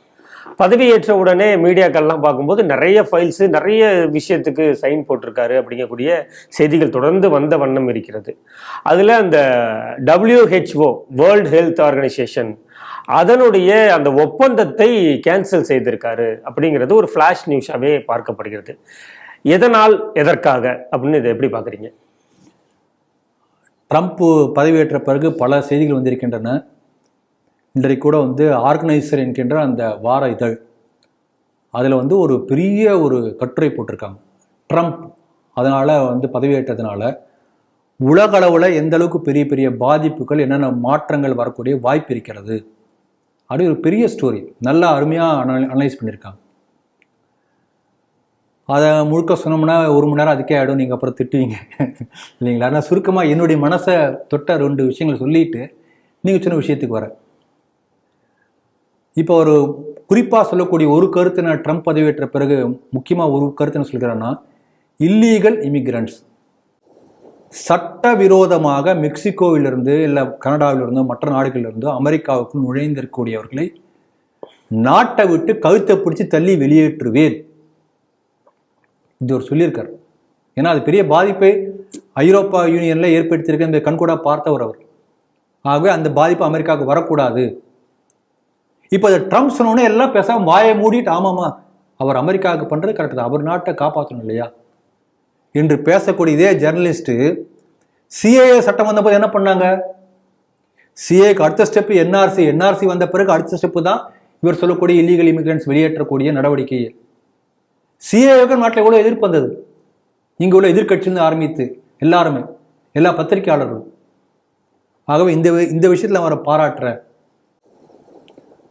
பதவியேற்ற உடனே மீடியாக்கள்லாம் பார்க்கும்போது நிறைய ஃபைல்ஸ், நிறைய விஷயத்துக்கு சைன் போட்டிருக்காரு அப்படிங்கக்கூடிய செய்திகள் தொடர்ந்து வந்த வண்ணம் இருக்கிறது. அதில் அந்த WHO வேர்ல்ட் ஹெல்த் ஆர்கனைசேஷன் அதனுடைய அந்த ஒப்பந்தத்தை கேன்சல் செய்திருக்காரு அப்படிங்கிறது ஒரு ஃப்ளாஷ் நியூஸாகவே பார்க்கப்படுகிறது. எதனால், எதற்காக அப்படின்னு இதை எப்படி பார்க்குறீங்க? ட்ரம்ப் பதவியேற்ற பிறகு பல செய்திகள் வந்திருக்கின்றன. இன்றைக்கு கூட ஆர்கனைசர் என்கின்ற அந்த வார இதழ் அதில் ஒரு பெரிய ஒரு கட்டுரை போட்டிருக்காங்க. ட்ரம்ப் அதனால் பதவியேற்றதுனால உலக அளவில் எந்த அளவுக்கு பெரிய பெரிய பாதிப்புகள், என்னென்ன மாற்றங்கள் வரக்கூடிய வாய்ப்பு இருக்கிறது அப்படி ஒரு பெரிய ஸ்டோரி, நல்லா அருமையாக அனலைஸ் பண்ணியிருக்காங்க. அதை முழுக்க சொன்னோம்னா 1 மணி நேரம் அதுக்கே ஆகிடும், நீங்கள் அப்புறம் திட்டுவீங்க இல்லைங்களா? ஆனால் சுருக்கமாக என்னுடைய மனசை தொட்ட 2 விஷயங்களை சொல்லிட்டு நீங்கள் சொன்ன விஷயத்துக்கு வரேன். இப்போ ஒரு குறிப்பாக சொல்லக்கூடிய ஒரு கருத்து நான் ட்ரம்ப் பதவியேற்ற பிறகு முக்கியமாக ஒரு கருத்து என்ன சொல்கிறேன்னா, இல்லீகல் இமிகிரண்ட்ஸ், சட்டவிரோதமாக மெக்சிகோவிலிருந்து இல்லை கனடாவிலிருந்தோ மற்ற நாடுகளிலிருந்தோ அமெரிக்காவுக்கு நுழைந்திருக்கக்கூடியவர்களை நாட்டை விட்டு கழுத்தை பிடிச்சி தள்ளி வெளியேற்றுவேன் இது ஒரு சொல்லியிருக்கார். ஏன்னா அது பெரிய பாதிப்பை ஐரோப்பா யூனியனில் ஏற்படுத்தியிருக்க இந்த கண்கூடா பார்த்தவர் அவர். ஆகவே அந்த பாதிப்பு அமெரிக்காவுக்கு வரக்கூடாது. இப்போ அதை ட்ரம்ப் சொன்னோன்னே எல்லாம் பேசாமல் வாயை மூடிட்டு ஆமாம்மா அவர் அமெரிக்காவுக்கு பண்ணுறது கரெக்டு தான், அவர் நாட்டை காப்பாற்றணும் இல்லையா என்று பேசக்கூடிய இதே ஜெர்னலிஸ்ட்டு சிஏஏ சட்டம் வந்தபோது என்ன பண்ணாங்க? சிஏக்கு அடுத்த ஸ்டெப்பு என்ஆர்சி வந்த பிறகு அடுத்த ஸ்டெப்பு தான் இவர் சொல்லக்கூடிய இல்லீகல் இமிகிரண்ட்ஸ் வெளியேற்றக்கூடிய நடவடிக்கையை. சிஏஏக்கு நாட்டில் எவ்வளோ எதிர்ப்பு வந்தது, இங்கே உள்ள எதிர்கட்சியிலிருந்து ஆரம்பித்து எல்லாருமே, எல்லா பத்திரிகையாளர்களும். ஆகவே இந்த விஷயத்தில் அவரை பாராட்டுறேன்.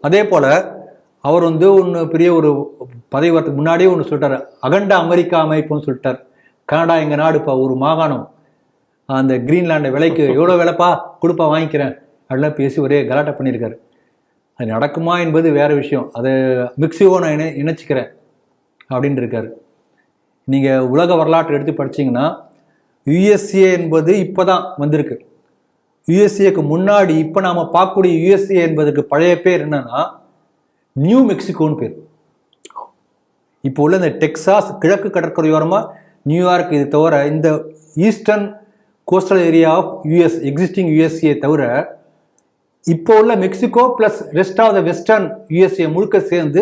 அதே போல் அவர் ஒன்று பெரிய ஒரு பதவி வரத்துக்கு முன்னாடியே ஒன்று சொல்லிட்டார், அகண்ட அமெரிக்கா அமைப்புன்னு சொல்லிட்டார். கனடா எங்கள் நாடு, இப்போ ஒரு மாகாணம், அந்த கிரீன்லாண்டை விலைக்கு எவ்வளோ விலைப்பா கொடுப்பா வாங்கிக்கிறேன் அப்படிலாம் பேசி ஒரே கலாட்டை பண்ணியிருக்காரு. அது நடக்குமா என்பது வேறு விஷயம். அதை மெக்சிகோ நான் இணைச்சிக்கிறேன் அப்படின்னு இருக்காரு. நீங்கள் உலக வரலாற்றை எடுத்து படிச்சிங்கன்னா யுஎஸ்ஏ என்பது இப்போ தான் வந்திருக்கு. யுஎஸ்ஏக்கு முன்னாடி இப்போ நாம் பார்க்கக்கூடிய யுஎஸ்ஏ என்பதுக்கு பழைய பேர் என்னன்னா நியூ மெக்சிகோன்னு பேர். இப்போ உள்ள இந்த டெக்சாஸ் கிழக்கு கடற்கரையோரமாக நியூயார்க் இது தவிர இந்த eastern coastal area of US existing USA தவிர இப்போ உள்ள Mexico plus rest of the western USA முழுக்க சேர்ந்து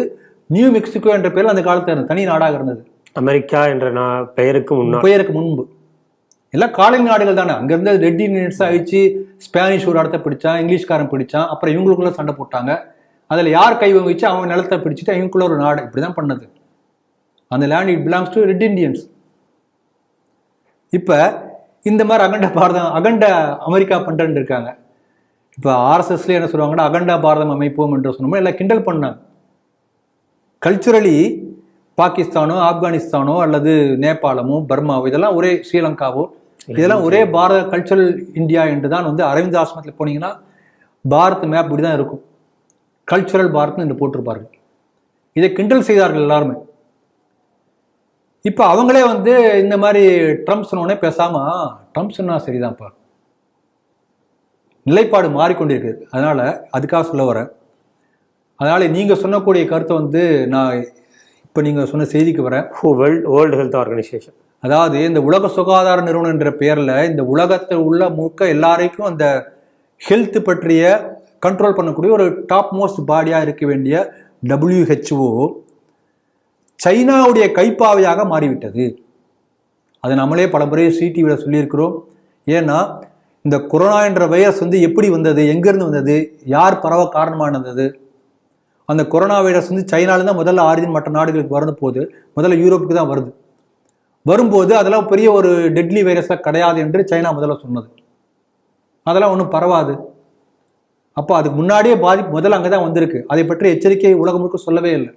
நியூ மெக்சிகோ என்ற பேரில் அந்த காலத்தில் தனி நாடாக இருந்தது. அமெரிக்கா என்ற பெயருக்கு முன்பு எல்லாம் காலனி நாடுகள் தானே. அங்கேருந்து ரெட் இண்டியன்ஸ் ஆயிடுச்சு, ஸ்பானிஷ் ஒரு இடத்த பிடிச்சான், இங்கிலீஷ்காரன் பிடிச்சான், அப்புறம் இவங்களுக்குள்ள சண்டை போட்டாங்க. அதில் யார் கை வச்சு அவன் நிலத்தை பிடிச்சிட்டு அவங்களுக்குள்ள ஒரு நாடு இப்படி தான் பண்ணது. அந்த land it belongs to red Indians. இப்போ இந்த மாதிரி அகண்ட அமெரிக்கா பண்ணுறேன்னு இருக்காங்க. இப்போ ஆர்எஸ்எஸ்ல என்ன சொல்லுவாங்கன்னா அகண்டா பாரதம் அமைப்போம் என்று சொன்னோம்னா எல்லாம் கிண்டல் பண்ணாங்க. கல்ச்சுரலி பாகிஸ்தானோ ஆப்கானிஸ்தானோ அல்லது நேபாளமோ பர்மாவோ இதெல்லாம் ஒரே, ஸ்ரீலங்காவோ இதெல்லாம் ஒரே பாரத கல்ச்சுரல் இந்தியா என்று தான் அரவிந்த் ஆசிரமத்தில் போனீங்கன்னா பாரத் மேப் இப்படி தான் இருக்கும். கல்ச்சுரல் பாரத்னு என்று போட்டிருப்பார்கள். இதை கிண்டல் செய்தார்கள் எல்லாருமே. இப்போ அவங்களே இந்த மாதிரி ட்ரம்ப் சொன்னோடனே பேசாம ட்ரம்ப் சொன்னா சரிதான்ப்பா, நிலைப்பாடு மாறிக்கொண்டிருக்கு. அதனால அதுக்காக சொல்ல வரேன். அதனால நீங்க சொன்னக்கூடிய கருத்தை நான் இப்போ நீங்க சொன்ன செய்திக்கு வரேன். வேர்ல்டு ஹெல்த் ஆர்கனைசேஷன், அதாவது இந்த உலக சுகாதார நிறுவனம் என்ற பெயர்ல இந்த உலகத்தில் உள்ள முழுக்க எல்லாரையும் அந்த ஹெல்த் பற்றிய கண்ட்ரோல் பண்ணக்கூடிய ஒரு டாப் மோஸ்ட் பாடியா இருக்க வேண்டிய WHO சைனாவுடைய கைப்பாவையாக மாறிவிட்டது. அதை நம்மளே பல முறை CTVயில் சொல்லியிருக்கிறோம். ஏன்னா இந்த கொரோனா என்ற வைரஸ் எப்படி வந்தது, எங்கிருந்து வந்தது, யார் பரவ காரணமானது, அந்த கொரோனா வைரஸ் சைனாலேருந்து தான் முதல்ல ஆரிஜின் மற்ற நாடுகளுக்கு வருது போது முதல்ல யூரோப்புக்கு தான் வருது. வரும்போது அதெல்லாம் பெரிய ஒரு டெட்லி வைரஸாக கிடையாது என்று சைனா முதல்ல சொன்னது. அதெல்லாம் ஒன்றும் பரவாது. அப்போ அதுக்கு முன்னாடியே பாதிப்பு முதல்ல அங்கே தான் வந்திருக்கு. அதை பற்றி எச்சரிக்கை உலகம் முழுக்க சொல்லவே இல்லை.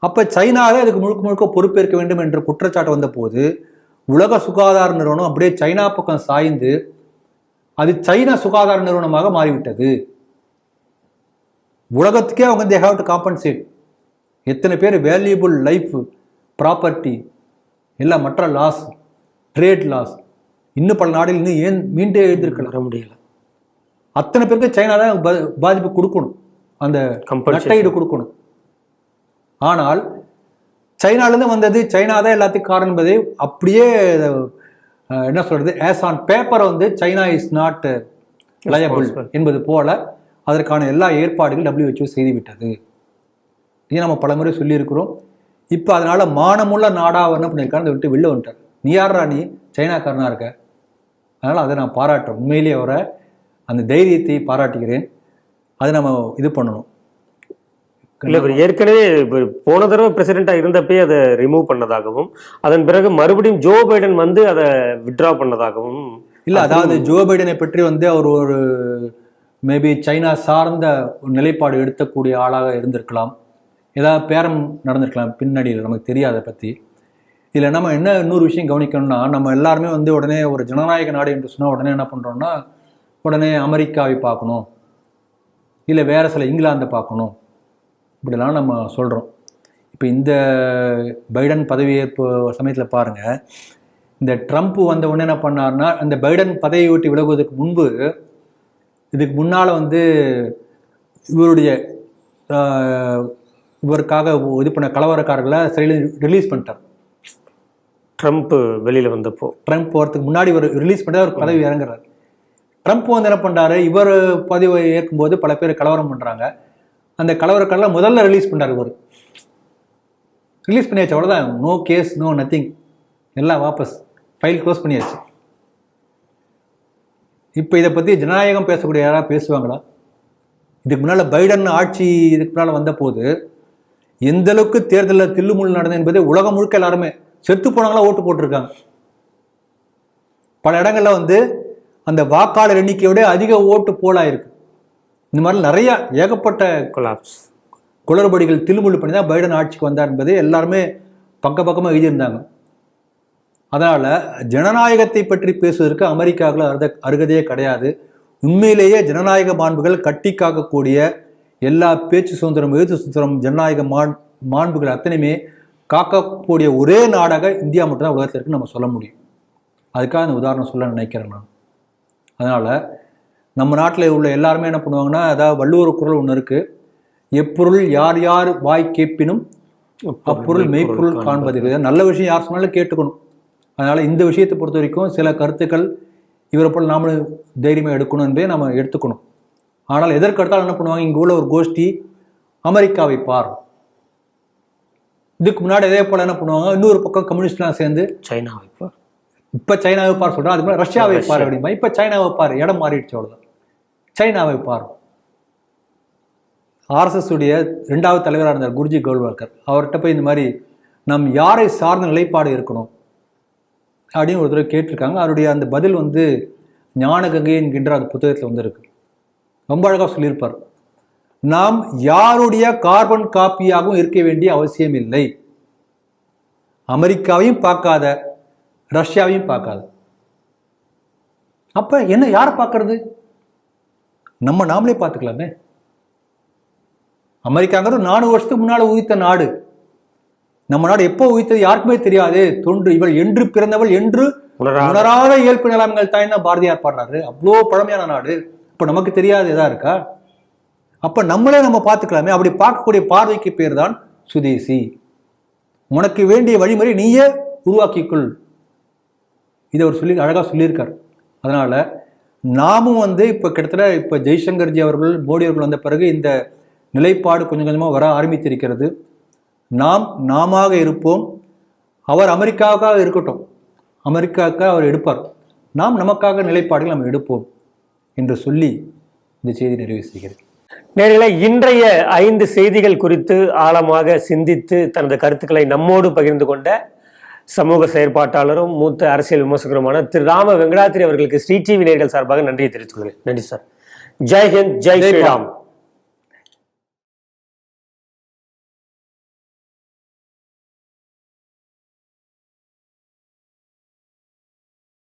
அப்போ சைனாவே அதுக்கு முழுக்க பொறுப்பேற்க வேண்டும் என்ற குற்றச்சாட்டு வந்த போது உலக சுகாதார நிறுவனம் அப்படியே சைனா பக்கம் சாய்ந்து அது சைனா சுகாதார நிறுவனமாக மாறிவிட்டது. உலகத்துக்கே அவங்க தே ஹேவ் டு காம்பன்சேட். எத்தனை பேர் வேல்யூபிள் லைஃப், ப்ராப்பர்ட்டி, எல்லாம் மற்ற லாஸ், ட்ரேட் லாஸ், இன்னும் பல நாடுகள் இன்னும் ஏன் மீண்டே எழுந்திருக்கலாம் முடியல. அத்தனை பேருக்கு சைனா தான் பாதிப்பு கொடுக்கணும், அந்த நட்டஈடு கொடுக்கணும். ஆனால் சைனாலேருந்து வந்தது, சைனா தான் எல்லாத்துக்கும் காரணம் என்பதை அப்படியே என்ன சொல்றது, ஆஸ் ஆன் பேப்பர் வந்து சைனா இஸ் நாட் லயபிள் என்பது போல அதற்கான எல்லா ஏற்பாடுகள் WHO செய்துவிட்டது. இது நம்ம பலமுறை சொல்லியிருக்கிறோம். இப்போ அதனால மானமுள்ள நாடாக என்ன பண்ணியிருக்காரு, அதை விட்டு வெளில வந்துட்டார். நீ யாரா, நீ சைனாக்காரனா இருக்க. அதனால் அதை நான் பாராட்டுறேன். உண்மையிலேயே அவரை அந்த தைரியத்தை பாராட்டுகிறேன். அதை நம்ம இது பண்ணணும். இல்லை, இவர் ஏற்கனவே போன தடவை பிரசிடென்டா இருந்தப்பே அதை ரிமூவ் பண்ணதாகவும், அதன் பிறகு மறுபடியும் ஜோ பைடன் வந்து அதை வித்ட்ரா பண்ணதாகவும். இல்லை, அதாவது ஜோ பைடனை பற்றி வந்து அவர் ஒரு மேபி சைனா சார்ந்த ஒரு நிலைப்பாடு எடுக்கக்கூடிய ஆளாக இருந்திருக்கலாம். ஏதாவது பேரம் நடந்திருக்கலாம் பின்னாடியில், நமக்கு தெரியாத பற்றி. இதில் நம்ம என்ன இன்னொரு விஷயம் கவனிக்கணும்னா, நம்ம எல்லாருமே வந்து உடனே ஒரு ஜனநாயக நாடு என்று சொன்னால் உடனே என்ன பண்ணுறோம்னா, உடனே அமெரிக்காவை பார்க்கணும், இல்லை வேற சில இங்கிலாந்தை பார்க்கணும், இப்படிலாம் நம்ம சொல்கிறோம். இப்போ இந்த பைடன் பதவியேற்பு சமயத்தில் பாருங்கள், இந்த ட்ரம்ப் வந்த உடனே என்ன பண்ணார்னா, அந்த பைடன் பதவியை விட்டு விலகுவதற்கு முன்பு, இதுக்கு முன்னால் வந்து இவருக்காக இது பண்ண கலவரக்காரர்களை சிறையில் ரிலீஸ் பண்ணிட்டார். ட்ரம்ப் வெளியில் வந்தப்போ, ட்ரம்ப் போகிறதுக்கு முன்னாடி இவர் ரிலீஸ் பண்ணி அவர் பதவி இறங்குறாரு. ட்ரம்ப் வந்து என்ன பண்ணுறாரு, இவர் பதவி ஏற்கும்போது பல பேர் கலவரம் பண்ணுறாங்க. அந்த கலவரக்காரர்களை முதல்ல ரிலீஸ் பண்ணார். இவர் ரிலீஸ் பண்ணியாச்சு, அவ்வளோதான். நோ கேஸ், நோ நத்திங், எல்லாம் வாபஸ், ஃபைல் க்ளோஸ் பண்ணியாச்சு. இப்போ இதை பற்றி ஜனநாயகம் பேசக்கூடிய யாராவது பேசுவாங்களா? இதுக்கு முன்னால் பைடன் ஆட்சி இதுக்கு முன்னால் வந்த போது எந்த அளவுக்கு தேர்தலில் தில்லுமுள்ளு நடந்தது என்பதை உலகம் முழுக்க எல்லாருமே செத்து போனவங்களா ஓட்டு போட்டிருக்காங்க. பல இடங்கள்ல வந்து அந்த வாக்காளர் எண்ணிக்கையோட அதிக ஓட்டு போலாயிருக்கு. இந்த மாதிரி நிறைய ஏகப்பட்ட குளறுபடிகள் தில்லுமுள்ளு பண்ணி தான் பைடன் ஆட்சிக்கு வந்தார் என்பதை எல்லாருமே பக்கமாக எழுதியிருந்தாங்க. அதனால ஜனநாயகத்தை பற்றி பேசுவதற்கு அமெரிக்காவில் அருகதையே கிடையாது. உண்மையிலேயே ஜனநாயக மாண்புகள் கட்டி காக்கக்கூடிய எல்லா பேச்சு சுதந்திரம், எழுத்து சுதந்திரம், ஜனநாயக மாண்புகள் அத்தனையுமே காக்கக்கூடிய ஒரே நாடாக இந்தியா மட்டும்தான் உலகத்தில் இருக்குன்னு நம்ம சொல்ல முடியும். அதுக்காக அந்த உதாரணம் சொல்ல நினைக்கிறேன் நான். அதனால நம்ம நாட்டில் உள்ள எல்லாருமே என்ன பண்ணுவாங்கன்னா, அதாவது வள்ளுவர் குறள் ஒன்று இருக்கு, எப்பொருள் யார் யார் வாய் கேட்பினும் அப்பொருள் மெய்ப்பொருள் காண்பது. நல்ல விஷயம் யார் சொன்னாலும் கேட்டுக்கணும். அதனால இந்த விஷயத்தை பொறுத்த வரைக்கும் சில கருத்துக்கள் இவரை போல் நாமளும் தைரியமாக எடுக்கணும் என்பதை நம்ம எடுத்துக்கணும். ஆனால் எதற்கடுத்தாலும் என்ன பண்ணுவாங்க, இங்கே உள்ள ஒரு கோஷ்டி அமெரிக்காவை பார், இதுக்கு முன்னாடி இதே போல என்ன பண்ணுவாங்க, இன்னொரு பக்கம் கம்யூனிஸ்ட்லாம் சேர்ந்து சைனாவை பார், இப்போ சைனாவை பார் சொல்கிறான், அதுக்கு முன்னாடி ரஷ்யாவை பார் அப்படிமா, இப்போ சைனாவை பார், இடம் மாறிடுச்சு, அவ்வளோதான். சைனாவை பார். ஆர்எஸ்எஸ் உடைய 2வது தலைவராக இருந்தார் குருஜி கோல்வால்கர், அவர்கிட்ட போய் இந்த மாதிரி நம் யாரை சார்ந்த நிலைப்பாடு இருக்கணும் அப்படின்னு ஒரு தடவை கேட்டிருக்காங்க. அவருடைய அந்த பதில் வந்து ஞானகங்கை என்கின்ற அந்த புத்தகத்தில் வந்து இருக்கு. ரொம்ப அழகாக சொல்லியிருப்பார், நாம் யாருடைய கார்பன் காப்பியாகவும் இருக்க வேண்டிய அவசியம் இல்லை. அமெரிக்காவையும் பார்க்காத, ரஷ்யாவையும் பார்க்காத. அப்ப என்ன, யாரை பார்க்கறது? நாமளே பார்த்துக்கலாமே. அமெரிக்காங்கிறது 4 வருஷத்துக்கு முன்னால உயிர்த்த நாடு. நம்ம நாடு எப்போ உயிர்த்தது யாருக்குமே தெரியாது. தொன்று இவள் என்று பிறந்தவள் என்று உணராத இயல்பு நிலைமைகள் தான் பாரதியார் பாடுறாரு. அவ்வளோ பழமையான நாடு. இப்போ நமக்கு தெரியாது எதா இருக்கா? அப்போ நம்மளே நம்ம பார்த்துக்கலாமே. அப்படி பார்க்கக்கூடிய பார்வைக்கு பேர் தான் சுதேசி. உனக்கு வேண்டிய வழிமுறை நீயே உருவாக்கிக்குள். இதை அவர் அழகாக சொல்லியிருக்கார். அதனால நாமும் வந்து இப்போ கிட்டத்தட்ட இப்போ ஜெய்சங்கர்ஜி அவர்கள், மோடி அவர்கள் வந்த பிறகு இந்த நிலைப்பாடு கொஞ்சம் கொஞ்சமாக வர ஆரம்பித்திருக்கிறது. நாம் நாமாக இருப்போம். அவர் அமெரிக்காவுக்காக இருக்கட்டும், அமெரிக்காவுக்காக அவர் எடுப்பார். நாம் நமக்காக நிலைப்பாடுகள் நம்ம எடுப்போம் என்று சொல்லி இந்த செய்தி நிறைவு செய்கிறது. நேரில் இன்றைய 5 செய்திகள் குறித்து ஆழமாக சிந்தித்து தனது கருத்துக்களை நம்மோடு பகிர்ந்து கொண்ட சமூக செயற்பாட்டாளரும் மூத்த அரசியல் விமர்சகருமான திரு ராம வெங்கடாத்திரி அவர்களுக்கு ஸ்ரீ டிவி நேயர்கள் சார்பாக நன்றியை தெரிவித்துக் கொள்கிறேன். நன்றி சார். ஜெய் ஹிந்த், ஜெய் ஸ்ரீராம்.